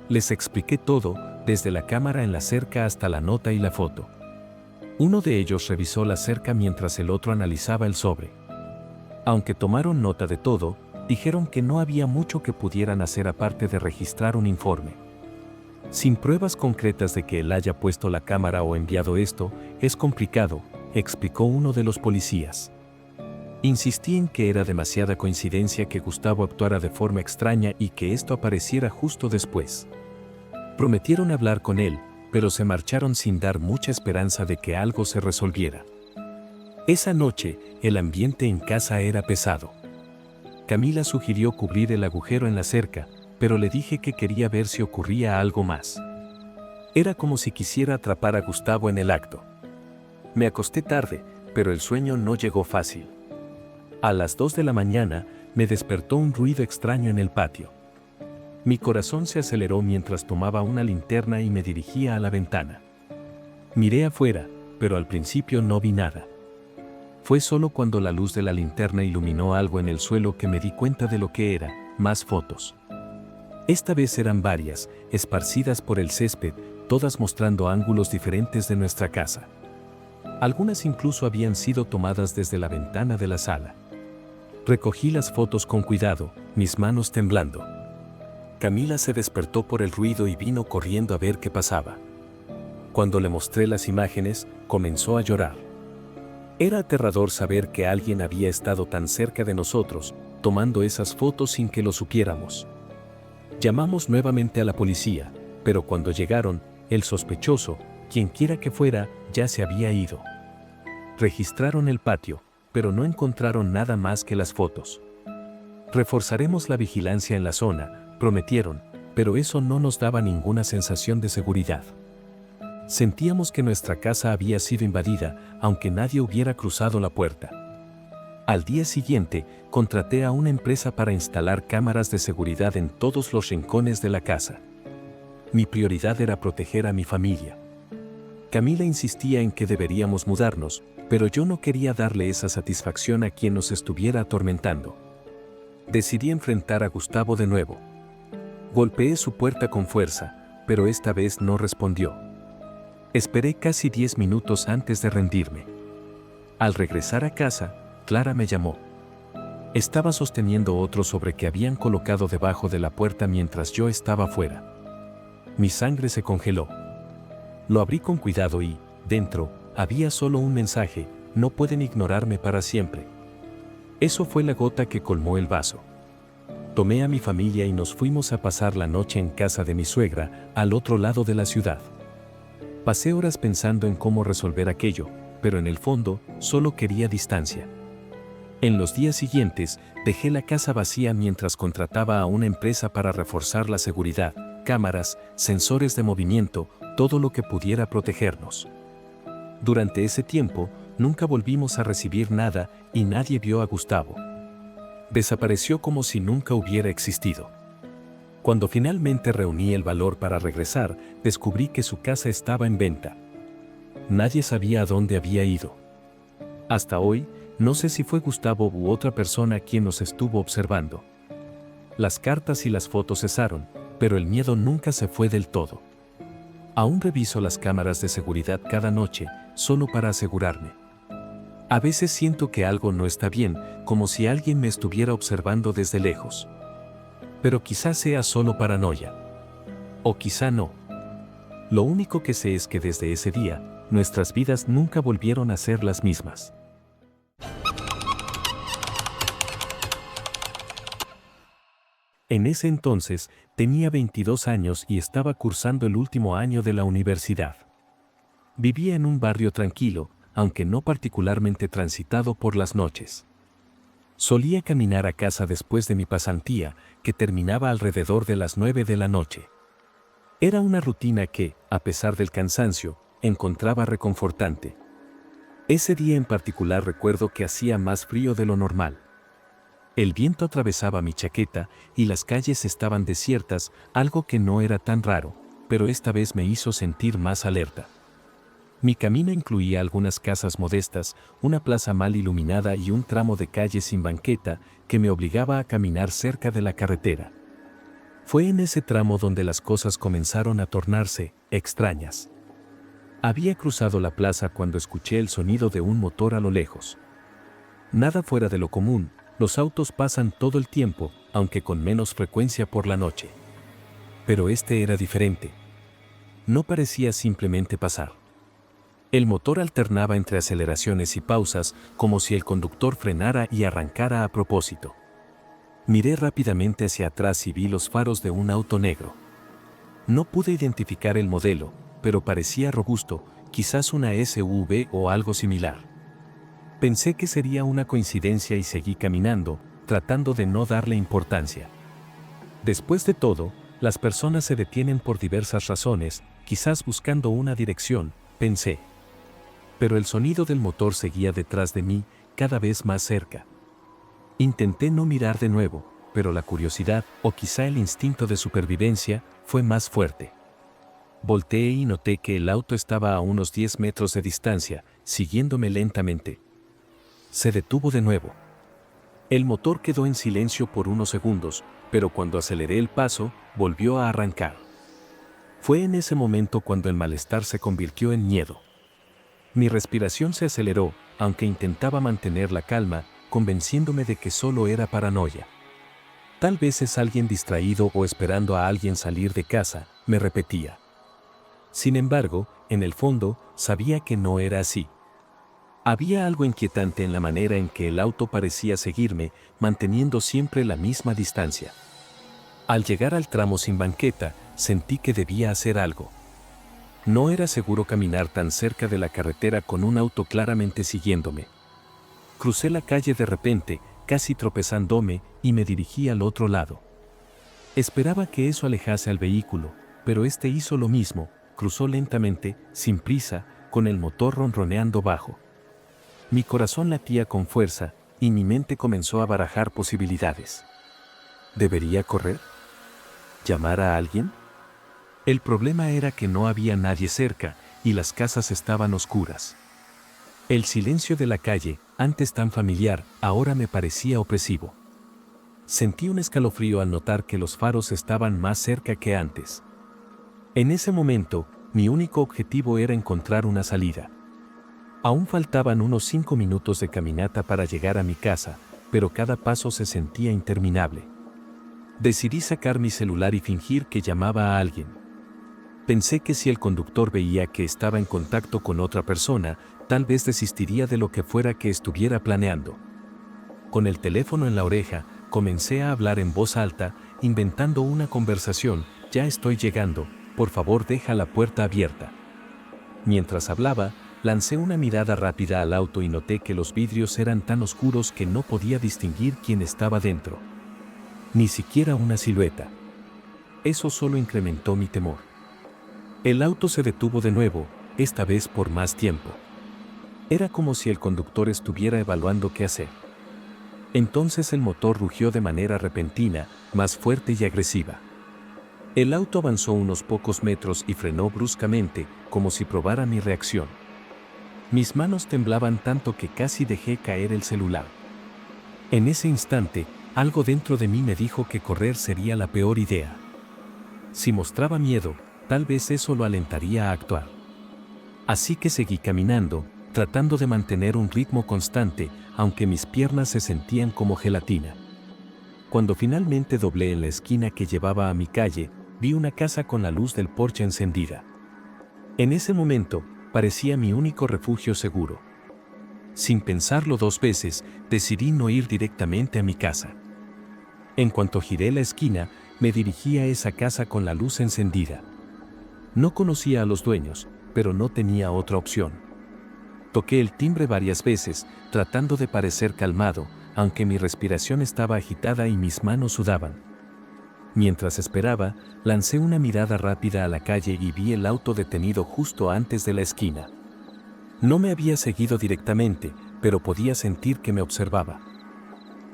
Les expliqué todo, desde la cámara en la cerca hasta la nota y la foto. Uno de ellos revisó la cerca mientras el otro analizaba el sobre. Aunque tomaron nota de todo, dijeron que no había mucho que pudieran hacer aparte de registrar un informe. Sin pruebas concretas de que él haya puesto la cámara o enviado esto, es complicado, explicó uno de los policías. Insistí en que era demasiada coincidencia que Gustavo actuara de forma extraña y que esto apareciera justo después. Prometieron hablar con él, pero se marcharon sin dar mucha esperanza de que algo se resolviera. Esa noche, el ambiente en casa era pesado. Camila sugirió cubrir el agujero en la cerca, pero le dije que quería ver si ocurría algo más. Era como si quisiera atrapar a Gustavo en el acto. Me acosté tarde, pero el sueño no llegó fácil. A las 2 de la mañana, me despertó un ruido extraño en el patio. Mi corazón se aceleró mientras tomaba una linterna y me dirigía a la ventana. Miré afuera, pero al principio no vi nada. Fue solo cuando la luz de la linterna iluminó algo en el suelo que me di cuenta de lo que era, más fotos. Esta vez eran varias, esparcidas por el césped, todas mostrando ángulos diferentes de nuestra casa. Algunas incluso habían sido tomadas desde la ventana de la sala. Recogí las fotos con cuidado, mis manos temblando. Camila se despertó por el ruido y vino corriendo a ver qué pasaba. Cuando le mostré las imágenes, comenzó a llorar. Era aterrador saber que alguien había estado tan cerca de nosotros, tomando esas fotos sin que lo supiéramos. Llamamos nuevamente a la policía, pero cuando llegaron, el sospechoso, quienquiera que fuera, ya se había ido. Registraron el patio, pero no encontraron nada más que las fotos. Reforzaremos la vigilancia en la zona, prometieron, pero eso no nos daba ninguna sensación de seguridad. Sentíamos que nuestra casa había sido invadida, aunque nadie hubiera cruzado la puerta. Al día siguiente, contraté a una empresa para instalar cámaras de seguridad en todos los rincones de la casa. Mi prioridad era proteger a mi familia. Camila insistía en que deberíamos mudarnos, pero yo no quería darle esa satisfacción a quien nos estuviera atormentando. Decidí enfrentar a Gustavo de nuevo. Golpeé su puerta con fuerza, pero esta vez no respondió. Esperé casi 10 minutos antes de rendirme. Al regresar a casa, Clara me llamó. Estaba sosteniendo otro sobre que habían colocado debajo de la puerta mientras yo estaba fuera. Mi sangre se congeló. Lo abrí con cuidado y, dentro, había solo un mensaje: no pueden ignorarme para siempre. Eso fue la gota que colmó el vaso. Tomé a mi familia y nos fuimos a pasar la noche en casa de mi suegra, al otro lado de la ciudad. Pasé horas pensando en cómo resolver aquello, pero en el fondo, solo quería distancia. En los días siguientes, dejé la casa vacía mientras contrataba a una empresa para reforzar la seguridad, cámaras, sensores de movimiento, todo lo que pudiera protegernos. Durante ese tiempo, nunca volvimos a recibir nada y nadie vio a Gustavo. Desapareció como si nunca hubiera existido. Cuando finalmente reuní el valor para regresar, descubrí que su casa estaba en venta. Nadie sabía a dónde había ido. Hasta hoy, no sé si fue Gustavo u otra persona quien nos estuvo observando. Las cartas y las fotos cesaron, pero el miedo nunca se fue del todo. Aún reviso las cámaras de seguridad cada noche, solo para asegurarme. A veces siento que algo no está bien, como si alguien me estuviera observando desde lejos. Pero quizás sea solo paranoia. O quizá no. Lo único que sé es que desde ese día, nuestras vidas nunca volvieron a ser las mismas. En ese entonces, tenía 22 años y estaba cursando el último año de la universidad. Vivía en un barrio tranquilo, aunque no particularmente transitado por las noches. Solía caminar a casa después de mi pasantía, que terminaba alrededor de las 9 de la noche. Era una rutina que, a pesar del cansancio, encontraba reconfortante. Ese día en particular recuerdo que hacía más frío de lo normal. El viento atravesaba mi chaqueta y las calles estaban desiertas, algo que no era tan raro, pero esta vez me hizo sentir más alerta. Mi camino incluía algunas casas modestas, una plaza mal iluminada y un tramo de calle sin banqueta que me obligaba a caminar cerca de la carretera. Fue en ese tramo donde las cosas comenzaron a tornarse extrañas. Había cruzado la plaza cuando escuché el sonido de un motor a lo lejos. Nada fuera de lo común, los autos pasan todo el tiempo, aunque con menos frecuencia por la noche. Pero este era diferente. No parecía simplemente pasar. El motor alternaba entre aceleraciones y pausas, como si el conductor frenara y arrancara a propósito. Miré rápidamente hacia atrás y vi los faros de un auto negro. No pude identificar el modelo, pero parecía robusto, quizás una SUV o algo similar. Pensé que sería una coincidencia y seguí caminando, tratando de no darle importancia. Después de todo, las personas se detienen por diversas razones, quizás buscando una dirección, pensé. Pero el sonido del motor seguía detrás de mí, cada vez más cerca. Intenté no mirar de nuevo, pero la curiosidad, o quizá el instinto de supervivencia, fue más fuerte. Volteé y noté que el auto estaba a unos 10 metros de distancia, siguiéndome lentamente. Se detuvo de nuevo. El motor quedó en silencio por unos segundos, pero cuando aceleré el paso, volvió a arrancar. Fue en ese momento cuando el malestar se convirtió en miedo. Mi respiración se aceleró, aunque intentaba mantener la calma, convenciéndome de que solo era paranoia. Tal vez es alguien distraído o esperando a alguien salir de casa, me repetía. Sin embargo, en el fondo, sabía que no era así. Había algo inquietante en la manera en que el auto parecía seguirme, manteniendo siempre la misma distancia. Al llegar al tramo sin banqueta, sentí que debía hacer algo. No era seguro caminar tan cerca de la carretera con un auto claramente siguiéndome. Crucé la calle de repente, casi tropezándome, y me dirigí al otro lado. Esperaba que eso alejase al vehículo, pero este hizo lo mismo, cruzó lentamente, sin prisa, con el motor ronroneando bajo. Mi corazón latía con fuerza, y mi mente comenzó a barajar posibilidades. ¿Debería correr? ¿Llamar a alguien? El problema era que no había nadie cerca, y las casas estaban oscuras. El silencio de la calle, antes tan familiar, ahora me parecía opresivo. Sentí un escalofrío al notar que los faros estaban más cerca que antes. En ese momento, mi único objetivo era encontrar una salida. Aún faltaban unos 5 minutos de caminata para llegar a mi casa, pero cada paso se sentía interminable. Decidí sacar mi celular y fingir que llamaba a alguien. Pensé que si el conductor veía que estaba en contacto con otra persona, tal vez desistiría de lo que fuera que estuviera planeando. Con el teléfono en la oreja, comencé a hablar en voz alta, inventando una conversación. Ya estoy llegando, por favor deja la puerta abierta. Mientras hablaba, lancé una mirada rápida al auto y noté que los vidrios eran tan oscuros que no podía distinguir quién estaba dentro. Ni siquiera una silueta. Eso solo incrementó mi temor. El auto se detuvo de nuevo, esta vez por más tiempo. Era como si el conductor estuviera evaluando qué hacer. Entonces el motor rugió de manera repentina, más fuerte y agresiva. El auto avanzó unos pocos metros y frenó bruscamente, como si probara mi reacción. Mis manos temblaban tanto que casi dejé caer el celular. En ese instante, algo dentro de mí me dijo que correr sería la peor idea. Si mostraba miedo, tal vez eso lo alentaría a actuar. Así que seguí caminando, tratando de mantener un ritmo constante, aunque mis piernas se sentían como gelatina. Cuando finalmente doblé en la esquina que llevaba a mi calle, vi una casa con la luz del porche encendida. En ese momento, parecía mi único refugio seguro. Sin pensarlo dos veces, decidí no ir directamente a mi casa. En cuanto giré la esquina, me dirigí a esa casa con la luz encendida. No conocía a los dueños, pero no tenía otra opción. Toqué el timbre varias veces, tratando de parecer calmado, aunque mi respiración estaba agitada y mis manos sudaban. Mientras esperaba, lancé una mirada rápida a la calle y vi el auto detenido justo antes de la esquina. No me había seguido directamente, pero podía sentir que me observaba.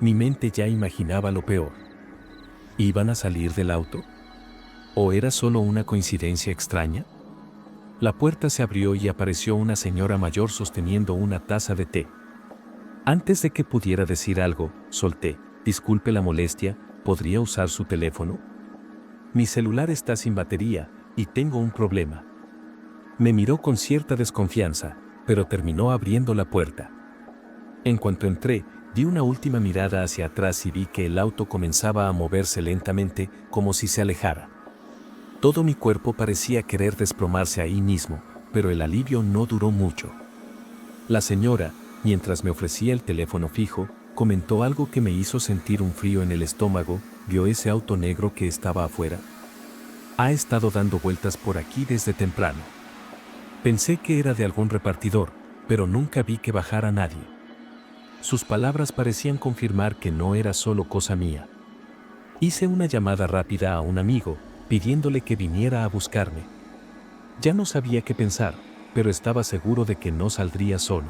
Mi mente ya imaginaba lo peor. ¿Iban a salir del auto? ¿O era solo una coincidencia extraña? La puerta se abrió y apareció una señora mayor sosteniendo una taza de té. Antes de que pudiera decir algo, solté: disculpe la molestia, ¿podría usar su teléfono? Mi celular está sin batería y tengo un problema. Me miró con cierta desconfianza, pero terminó abriendo la puerta. En cuanto entré, di una última mirada hacia atrás y vi que el auto comenzaba a moverse lentamente, como si se alejara. Todo mi cuerpo parecía querer desplomarse ahí mismo, pero el alivio no duró mucho. La señora, mientras me ofrecía el teléfono fijo, comentó algo que me hizo sentir un frío en el estómago. ¿Vio ese auto negro que estaba afuera? Ha estado dando vueltas por aquí desde temprano. Pensé que era de algún repartidor, pero nunca vi que bajara nadie. Sus palabras parecían confirmar que no era solo cosa mía. Hice una llamada rápida a un amigo, pidiéndole que viniera a buscarme. Ya no sabía qué pensar, pero estaba seguro de que no saldría solo.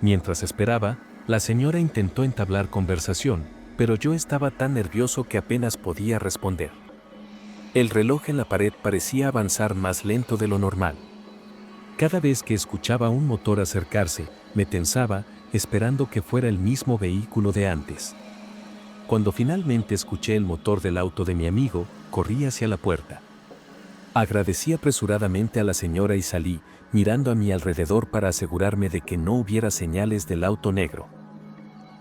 Mientras esperaba, la señora intentó entablar conversación, pero yo estaba tan nervioso que apenas podía responder. El reloj en la pared parecía avanzar más lento de lo normal. Cada vez que escuchaba un motor acercarse, me tensaba, esperando que fuera el mismo vehículo de antes. Cuando finalmente escuché el motor del auto de mi amigo, corrí hacia la puerta. Agradecí apresuradamente a la señora y salí, mirando a mi alrededor para asegurarme de que no hubiera señales del auto negro.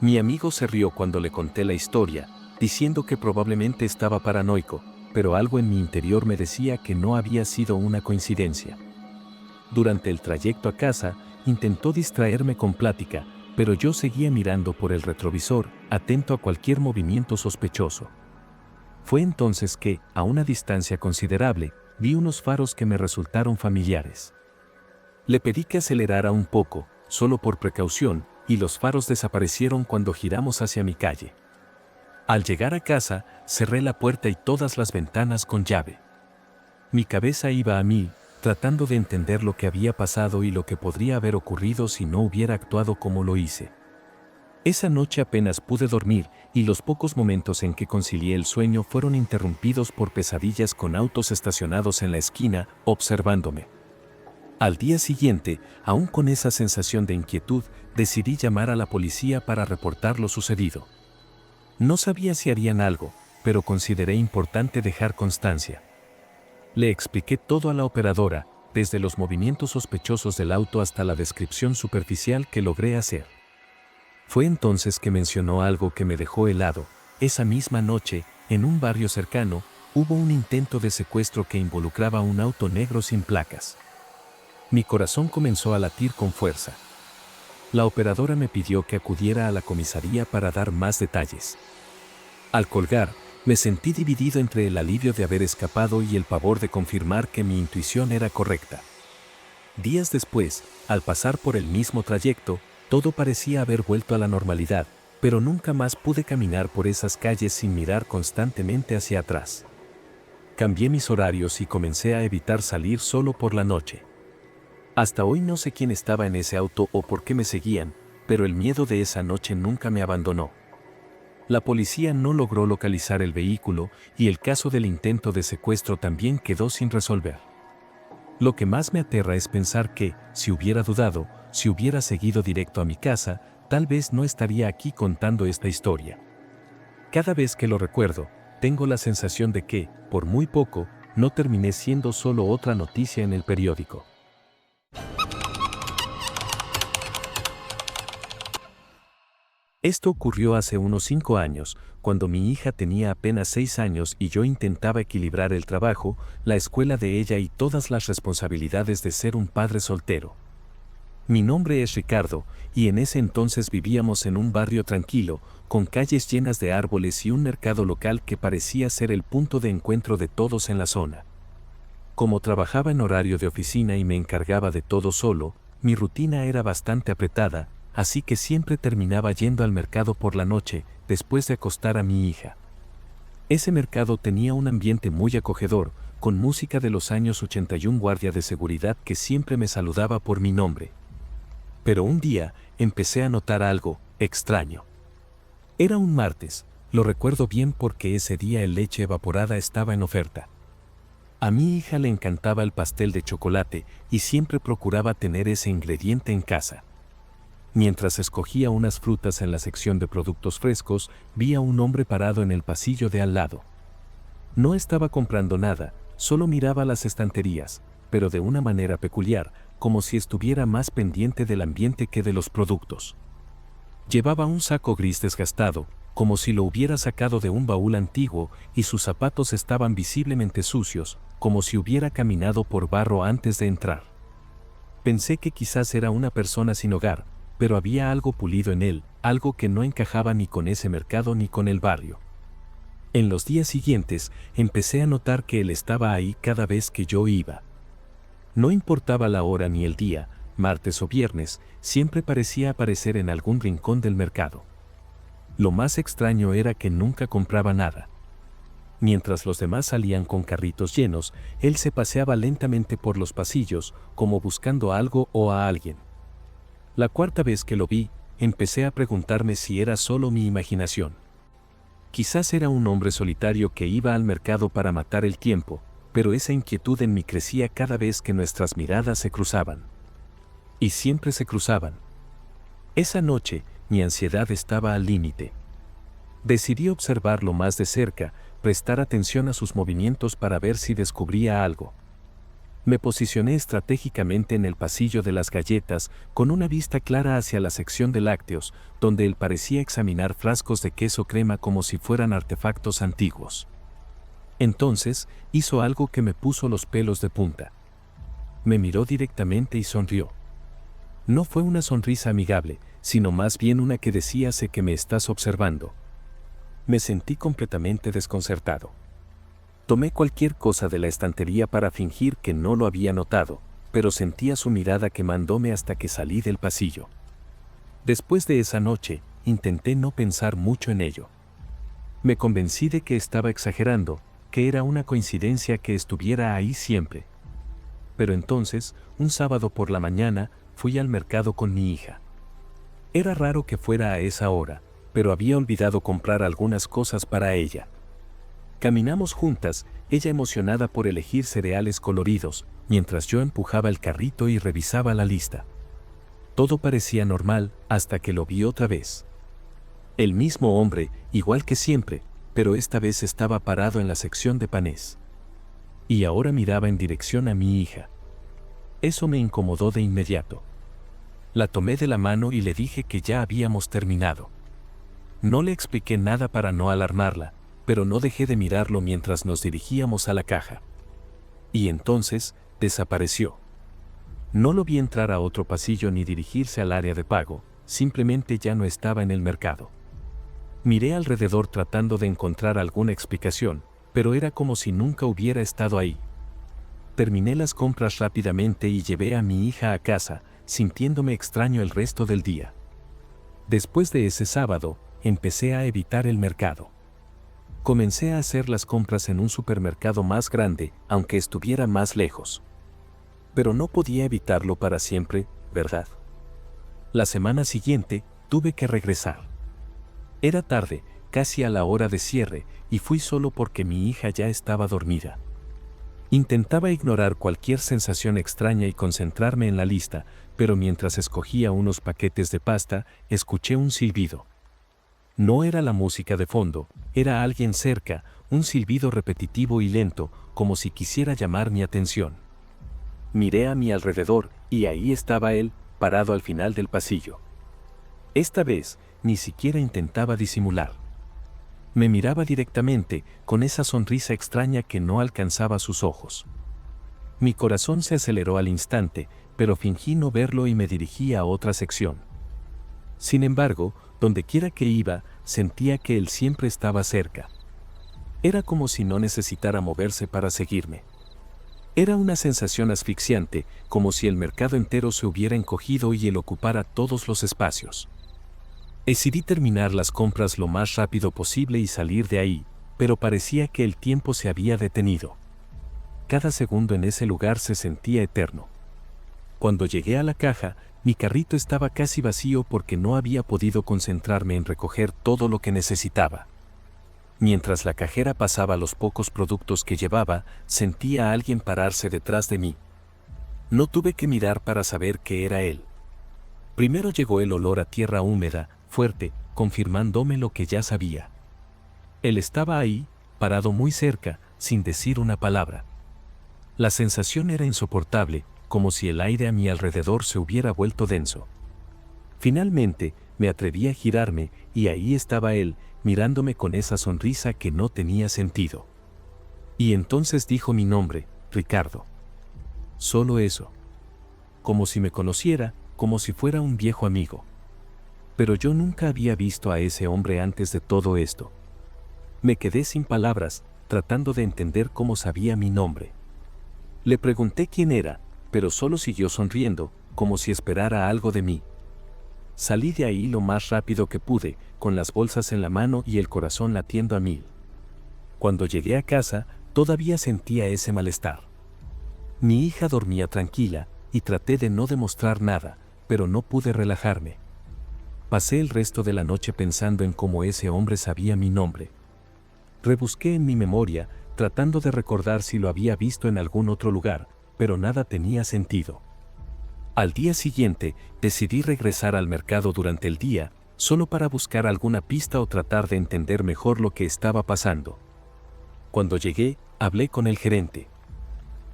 Mi amigo se rió cuando le conté la historia, diciendo que probablemente estaba paranoico, pero algo en mi interior me decía que no había sido una coincidencia. Durante el trayecto a casa, intentó distraerme con plática, pero yo seguía mirando por el retrovisor, atento a cualquier movimiento sospechoso. Fue entonces que, a una distancia considerable, vi unos faros que me resultaron familiares. Le pedí que acelerara un poco, solo por precaución, y los faros desaparecieron cuando giramos hacia mi calle. Al llegar a casa, cerré la puerta y todas las ventanas con llave. Mi cabeza iba a mil, tratando de entender lo que había pasado y lo que podría haber ocurrido si no hubiera actuado como lo hice. Esa noche apenas pude dormir, y los pocos momentos en que concilié el sueño fueron interrumpidos por pesadillas con autos estacionados en la esquina, observándome. Al día siguiente, aún con esa sensación de inquietud, decidí llamar a la policía para reportar lo sucedido. No sabía si harían algo, pero consideré importante dejar constancia. Le expliqué todo a la operadora, desde los movimientos sospechosos del auto hasta la descripción superficial que logré hacer. Fue entonces que mencionó algo que me dejó helado. Esa misma noche, en un barrio cercano, hubo un intento de secuestro que involucraba un auto negro sin placas. Mi corazón comenzó a latir con fuerza. La operadora me pidió que acudiera a la comisaría para dar más detalles. Al colgar, me sentí dividido entre el alivio de haber escapado y el pavor de confirmar que mi intuición era correcta. Días después, al pasar por el mismo trayecto, todo parecía haber vuelto a la normalidad, pero nunca más pude caminar por esas calles sin mirar constantemente hacia atrás. Cambié mis horarios y comencé a evitar salir solo por la noche. Hasta hoy no sé quién estaba en ese auto o por qué me seguían, pero el miedo de esa noche nunca me abandonó. La policía no logró localizar el vehículo y el caso del intento de secuestro también quedó sin resolver. Lo que más me aterra es pensar que, si hubiera dudado, si hubiera seguido directo a mi casa, tal vez no estaría aquí contando esta historia. Cada vez que lo recuerdo, tengo la sensación de que, por muy poco, no terminé siendo solo otra noticia en el periódico. Esto ocurrió hace unos 5 años, cuando mi hija tenía apenas 6 años y yo intentaba equilibrar el trabajo, la escuela de ella y todas las responsabilidades de ser un padre soltero. Mi nombre es Ricardo, y en ese entonces vivíamos en un barrio tranquilo, con calles llenas de árboles y un mercado local que parecía ser el punto de encuentro de todos en la zona. Como trabajaba en horario de oficina y me encargaba de todo solo, mi rutina era bastante apretada, así que siempre terminaba yendo al mercado por la noche, después de acostar a mi hija. Ese mercado tenía un ambiente muy acogedor, con música de los años 80 y un guardia de seguridad que siempre me saludaba por mi nombre. Pero un día, empecé a notar algo extraño. Era un martes, lo recuerdo bien porque ese día el leche evaporada estaba en oferta. A mi hija le encantaba el pastel de chocolate y siempre procuraba tener ese ingrediente en casa. Mientras escogía unas frutas en la sección de productos frescos, vi a un hombre parado en el pasillo de al lado. No estaba comprando nada, solo miraba las estanterías, pero de una manera peculiar, como si estuviera más pendiente del ambiente que de los productos. Llevaba un saco gris desgastado, como si lo hubiera sacado de un baúl antiguo, y sus zapatos estaban visiblemente sucios, como si hubiera caminado por barro antes de entrar. Pensé que quizás era una persona sin hogar, pero había algo pulido en él, algo que no encajaba ni con ese mercado ni con el barrio. En los días siguientes, empecé a notar que él estaba ahí cada vez que yo iba. No importaba la hora ni el día, martes o viernes, siempre parecía aparecer en algún rincón del mercado. Lo más extraño era que nunca compraba nada. Mientras los demás salían con carritos llenos, él se paseaba lentamente por los pasillos, como buscando algo o a alguien. La cuarta vez que lo vi, empecé a preguntarme si era solo mi imaginación. Quizás era un hombre solitario que iba al mercado para matar el tiempo, pero esa inquietud en mí crecía cada vez que nuestras miradas se cruzaban. Y siempre se cruzaban. Esa noche, mi ansiedad estaba al límite. Decidí observarlo más de cerca, prestar atención a sus movimientos para ver si descubría algo. Me posicioné estratégicamente en el pasillo de las galletas, con una vista clara hacia la sección de lácteos, donde él parecía examinar frascos de queso crema como si fueran artefactos antiguos. Entonces, hizo algo que me puso los pelos de punta. Me miró directamente y sonrió. No fue una sonrisa amigable, sino más bien una que decía: sé que me estás observando. Me sentí completamente desconcertado. Tomé cualquier cosa de la estantería para fingir que no lo había notado, pero sentía su mirada quemándome hasta que salí del pasillo. Después de esa noche, intenté no pensar mucho en ello. Me convencí de que estaba exagerando, que era una coincidencia que estuviera ahí siempre. Pero entonces, un sábado por la mañana, fui al mercado con mi hija. Era raro que fuera a esa hora, pero había olvidado comprar algunas cosas para ella. Caminamos juntas, ella emocionada por elegir cereales coloridos, mientras yo empujaba el carrito y revisaba la lista. Todo parecía normal, hasta que lo vi otra vez. El mismo hombre, igual que siempre, pero esta vez estaba parado en la sección de panés. Y ahora miraba en dirección a mi hija. Eso me incomodó de inmediato. La tomé de la mano y le dije que ya habíamos terminado. No le expliqué nada para no alarmarla, pero no dejé de mirarlo mientras nos dirigíamos a la caja. Y entonces, desapareció. No lo vi entrar a otro pasillo ni dirigirse al área de pago, simplemente ya no estaba en el mercado. Miré alrededor tratando de encontrar alguna explicación, pero era como si nunca hubiera estado ahí. Terminé las compras rápidamente y llevé a mi hija a casa, sintiéndome extraño el resto del día. Después de ese sábado, empecé a evitar el mercado. Comencé a hacer las compras en un supermercado más grande, aunque estuviera más lejos. Pero no podía evitarlo para siempre, ¿verdad? La semana siguiente, tuve que regresar. Era tarde, casi a la hora de cierre, y fui solo porque mi hija ya estaba dormida. Intentaba ignorar cualquier sensación extraña y concentrarme en la lista, pero mientras escogía unos paquetes de pasta, escuché un silbido. No era la música de fondo, era alguien cerca, un silbido repetitivo y lento, como si quisiera llamar mi atención. Miré a mi alrededor, y ahí estaba él, parado al final del pasillo. Esta vez, ni siquiera intentaba disimular. Me miraba directamente, con esa sonrisa extraña que no alcanzaba sus ojos. Mi corazón se aceleró al instante, pero fingí no verlo y me dirigí a otra sección. Sin embargo, dondequiera que iba, sentía que él siempre estaba cerca. Era como si no necesitara moverse para seguirme. Era una sensación asfixiante, como si el mercado entero se hubiera encogido y él ocupara todos los espacios. Decidí terminar las compras lo más rápido posible y salir de ahí, pero parecía que el tiempo se había detenido. Cada segundo en ese lugar se sentía eterno. Cuando llegué a la caja, mi carrito estaba casi vacío porque no había podido concentrarme en recoger todo lo que necesitaba. Mientras la cajera pasaba los pocos productos que llevaba, sentía a alguien pararse detrás de mí. No tuve que mirar para saber que era él. Primero llegó el olor a tierra húmeda, fuerte, confirmándome lo que ya sabía. Él estaba ahí, parado muy cerca, sin decir una palabra. La sensación era insoportable, como si el aire a mi alrededor se hubiera vuelto denso. Finalmente, me atreví a girarme, y ahí estaba él, mirándome con esa sonrisa que no tenía sentido. Y entonces dijo mi nombre, Ricardo. Solo eso. Como si me conociera, como si fuera un viejo amigo. Pero yo nunca había visto a ese hombre antes de todo esto. Me quedé sin palabras, tratando de entender cómo sabía mi nombre. Le pregunté quién era, pero solo siguió sonriendo, como si esperara algo de mí. Salí de ahí lo más rápido que pude, con las bolsas en la mano y el corazón latiendo a 1000. Cuando llegué a casa, todavía sentía ese malestar. Mi hija dormía tranquila, y traté de no demostrar nada, pero no pude relajarme. Pasé el resto de la noche pensando en cómo ese hombre sabía mi nombre. Rebusqué en mi memoria, tratando de recordar si lo había visto en algún otro lugar, pero nada tenía sentido. Al día siguiente, decidí regresar al mercado durante el día, solo para buscar alguna pista o tratar de entender mejor lo que estaba pasando. Cuando llegué, hablé con el gerente.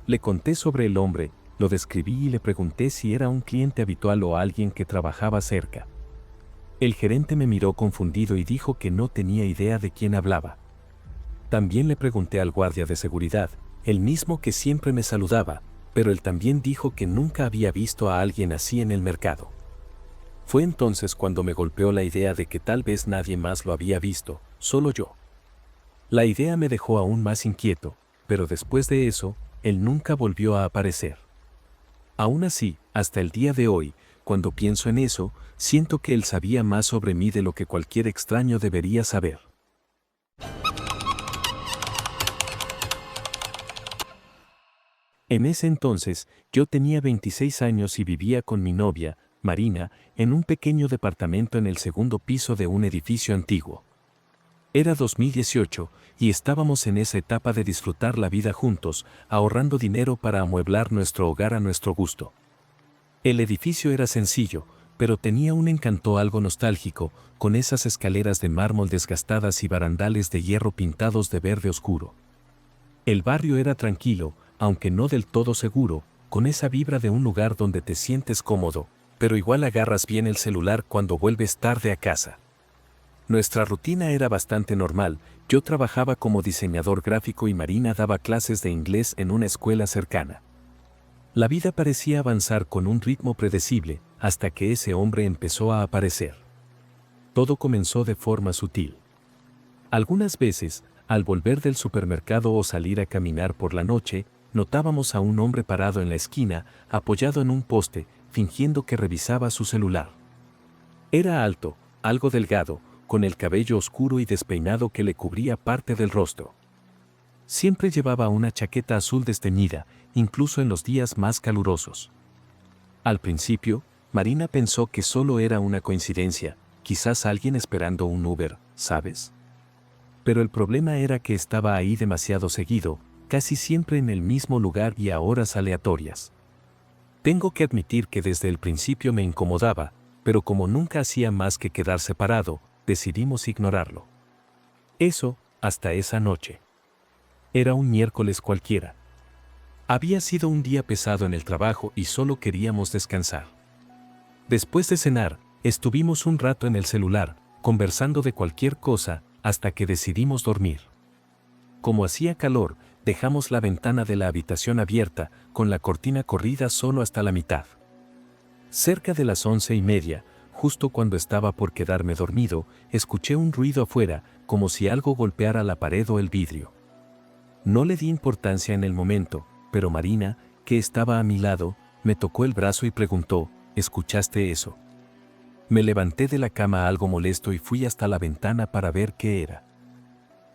Le conté sobre el hombre, lo describí y le pregunté si era un cliente habitual o alguien que trabajaba cerca. El gerente me miró confundido y dijo que no tenía idea de quién hablaba. También le pregunté al guardia de seguridad, el mismo que siempre me saludaba, pero él también dijo que nunca había visto a alguien así en el mercado. Fue entonces cuando me golpeó la idea de que tal vez nadie más lo había visto, solo yo. La idea me dejó aún más inquieto, pero después de eso, él nunca volvió a aparecer. Aún así, hasta el día de hoy, cuando pienso en eso, siento que él sabía más sobre mí de lo que cualquier extraño debería saber. En ese entonces, yo tenía 26 años y vivía con mi novia, Marina, en un pequeño departamento en el segundo piso de un edificio antiguo. Era 2018 y estábamos en esa etapa de disfrutar la vida juntos, ahorrando dinero para amueblar nuestro hogar a nuestro gusto. El edificio era sencillo, pero tenía un encanto algo nostálgico, con esas escaleras de mármol desgastadas y barandales de hierro pintados de verde oscuro. El barrio era tranquilo, aunque no del todo seguro, con esa vibra de un lugar donde te sientes cómodo, pero igual agarras bien el celular cuando vuelves tarde a casa. Nuestra rutina era bastante normal, yo trabajaba como diseñador gráfico y Marina daba clases de inglés en una escuela cercana. La vida parecía avanzar con un ritmo predecible, hasta que ese hombre empezó a aparecer. Todo comenzó de forma sutil. Algunas veces, al volver del supermercado o salir a caminar por la noche, notábamos a un hombre parado en la esquina, apoyado en un poste, fingiendo que revisaba su celular. Era alto, algo delgado, con el cabello oscuro y despeinado que le cubría parte del rostro. Siempre llevaba una chaqueta azul desteñida, incluso en los días más calurosos. Al principio, Marina pensó que solo era una coincidencia, quizás alguien esperando un Uber, ¿sabes? Pero el problema era que estaba ahí demasiado seguido, casi siempre en el mismo lugar y a horas aleatorias. Tengo que admitir que desde el principio me incomodaba, pero como nunca hacía más que quedarse parado, decidimos ignorarlo. Eso, hasta esa noche. Era un miércoles cualquiera. Había sido un día pesado en el trabajo y solo queríamos descansar. Después de cenar, estuvimos un rato en el celular, conversando de cualquier cosa, hasta que decidimos dormir. Como hacía calor, dejamos la ventana de la habitación abierta, con la cortina corrida solo hasta la mitad. Cerca de las 11:30, justo cuando estaba por quedarme dormido, escuché un ruido afuera, como si algo golpeara la pared o el vidrio. No le di importancia en el momento, pero Marina, que estaba a mi lado, me tocó el brazo y preguntó, ¿escuchaste eso? Me levanté de la cama algo molesto y fui hasta la ventana para ver qué era.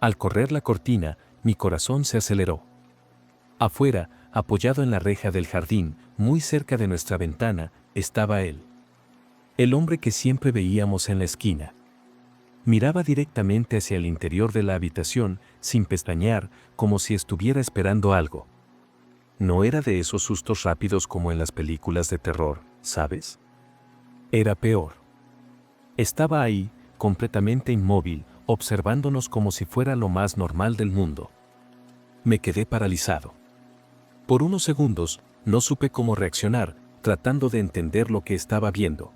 Al correr la cortina, mi corazón se aceleró. Afuera, apoyado en la reja del jardín, muy cerca de nuestra ventana, estaba él. El hombre que siempre veíamos en la esquina. Miraba directamente hacia el interior de la habitación, sin pestañear, como si estuviera esperando algo. No era de esos sustos rápidos como en las películas de terror, ¿sabes? Era peor. Estaba ahí, completamente inmóvil, observándonos como si fuera lo más normal del mundo. Me quedé paralizado. Por unos segundos, no supe cómo reaccionar, tratando de entender lo que estaba viendo.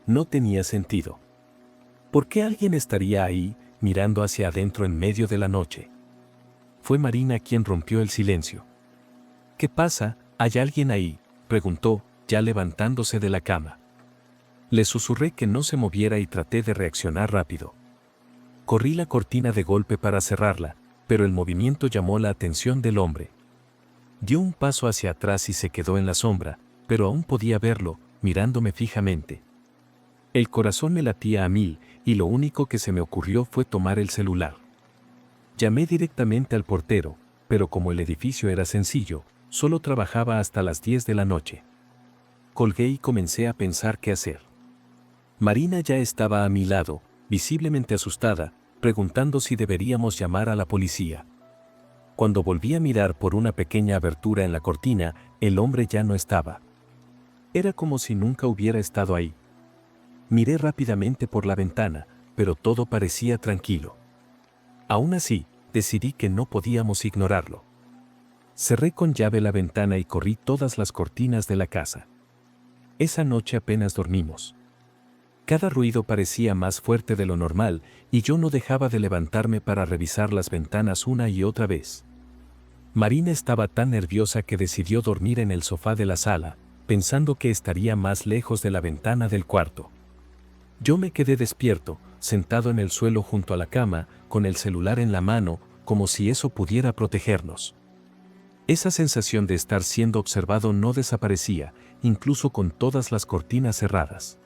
No tenía sentido. ¿Por qué alguien estaría ahí, mirando hacia adentro en medio de la noche? Fue Marina quien rompió el silencio. ¿Qué pasa? ¿Hay alguien ahí?, preguntó, ya levantándose de la cama. Le susurré que no se moviera y traté de reaccionar rápido. Corrí la cortina de golpe para cerrarla, pero el movimiento llamó la atención del hombre. Dio un paso hacia atrás y se quedó en la sombra, pero aún podía verlo, mirándome fijamente. El corazón me latía a 1000, y lo único que se me ocurrió fue tomar el celular. Llamé directamente al portero, pero como el edificio era sencillo, solo trabajaba hasta las 10 de la noche. Colgué y comencé a pensar qué hacer. Marina ya estaba a mi lado, visiblemente asustada, preguntando si deberíamos llamar a la policía. Cuando volví a mirar por una pequeña abertura en la cortina, el hombre ya no estaba. Era como si nunca hubiera estado ahí. Miré rápidamente por la ventana, pero todo parecía tranquilo. Aún así, decidí que no podíamos ignorarlo. Cerré con llave la ventana y corrí todas las cortinas de la casa. Esa noche apenas dormimos. Cada ruido parecía más fuerte de lo normal, y yo no dejaba de levantarme para revisar las ventanas una y otra vez. Marina estaba tan nerviosa que decidió dormir en el sofá de la sala, pensando que estaría más lejos de la ventana del cuarto. Yo me quedé despierto, sentado en el suelo junto a la cama, con el celular en la mano, como si eso pudiera protegernos. Esa sensación de estar siendo observado no desaparecía, incluso con todas las cortinas cerradas.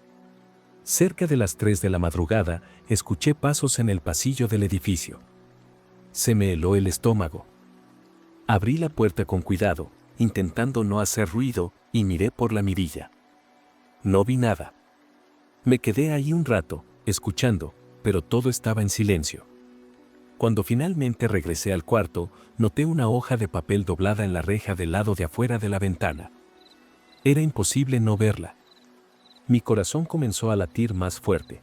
Cerca de las 3 de la madrugada, escuché pasos en el pasillo del edificio. Se me heló el estómago. Abrí la puerta con cuidado, intentando no hacer ruido, y miré por la mirilla. No vi nada. Me quedé ahí un rato, escuchando, pero todo estaba en silencio. Cuando finalmente regresé al cuarto, noté una hoja de papel doblada en la reja del lado de afuera de la ventana. Era imposible no verla. Mi corazón comenzó a latir más fuerte.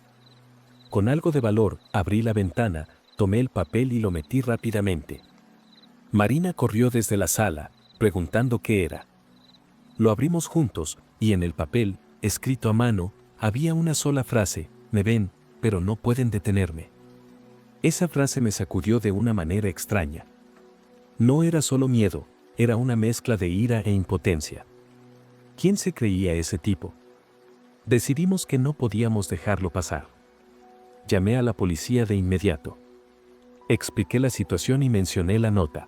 Con algo de valor, abrí la ventana, tomé el papel y lo metí rápidamente. Marina corrió desde la sala, preguntando qué era. Lo abrimos juntos, y en el papel, escrito a mano, había una sola frase: me ven, pero no pueden detenerme. Esa frase me sacudió de una manera extraña. No era solo miedo, era una mezcla de ira e impotencia. ¿Quién se creía ese tipo? Decidimos que no podíamos dejarlo pasar. Llamé a la policía de inmediato. Expliqué la situación y mencioné la nota.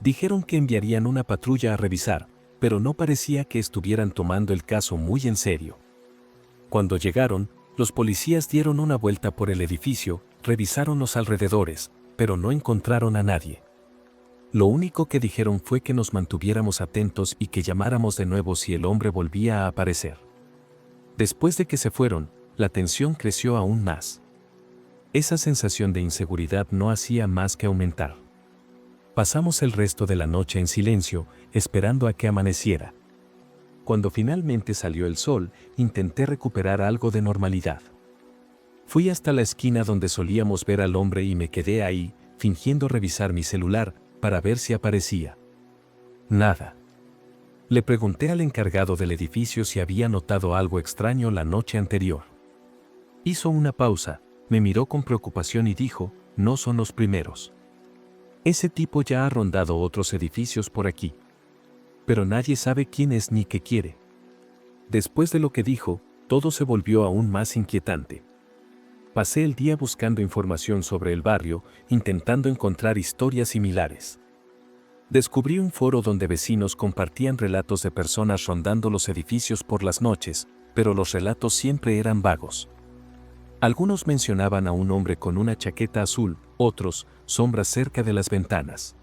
Dijeron que enviarían una patrulla a revisar, pero no parecía que estuvieran tomando el caso muy en serio. Cuando llegaron, los policías dieron una vuelta por el edificio, revisaron los alrededores, pero no encontraron a nadie. Lo único que dijeron fue que nos mantuviéramos atentos y que llamáramos de nuevo si el hombre volvía a aparecer. Después de que se fueron, la tensión creció aún más. Esa sensación de inseguridad no hacía más que aumentar. Pasamos el resto de la noche en silencio, esperando a que amaneciera. Cuando finalmente salió el sol, intenté recuperar algo de normalidad. Fui hasta la esquina donde solíamos ver al hombre y me quedé ahí, fingiendo revisar mi celular, para ver si aparecía. Nada. Le pregunté al encargado del edificio si había notado algo extraño la noche anterior. Hizo una pausa, me miró con preocupación y dijo, no son los primeros. Ese tipo ya ha rondado otros edificios por aquí. Pero nadie sabe quién es ni qué quiere. Después de lo que dijo, todo se volvió aún más inquietante. Pasé el día buscando información sobre el barrio, intentando encontrar historias similares. Descubrí un foro donde vecinos compartían relatos de personas rondando los edificios por las noches, pero los relatos siempre eran vagos. Algunos mencionaban a un hombre con una chaqueta azul, otros, sombras cerca de las ventanas.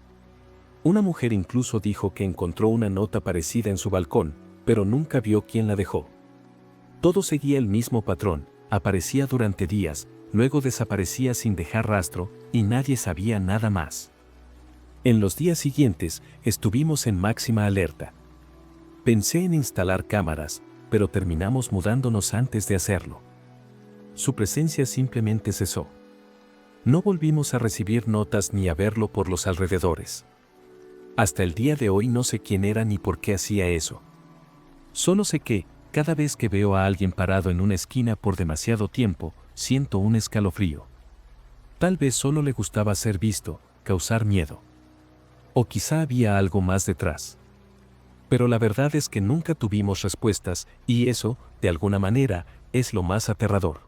Una mujer incluso dijo que encontró una nota parecida en su balcón, pero nunca vio quién la dejó. Todo seguía el mismo patrón, aparecía durante días, luego desaparecía sin dejar rastro, y nadie sabía nada más. En los días siguientes, estuvimos en máxima alerta. Pensé en instalar cámaras, pero terminamos mudándonos antes de hacerlo. Su presencia simplemente cesó. No volvimos a recibir notas ni a verlo por los alrededores. Hasta el día de hoy no sé quién era ni por qué hacía eso. Solo sé que, cada vez que veo a alguien parado en una esquina por demasiado tiempo, siento un escalofrío. Tal vez solo le gustaba ser visto, causar miedo. O quizá había algo más detrás. Pero la verdad es que nunca tuvimos respuestas, y eso, de alguna manera, es lo más aterrador.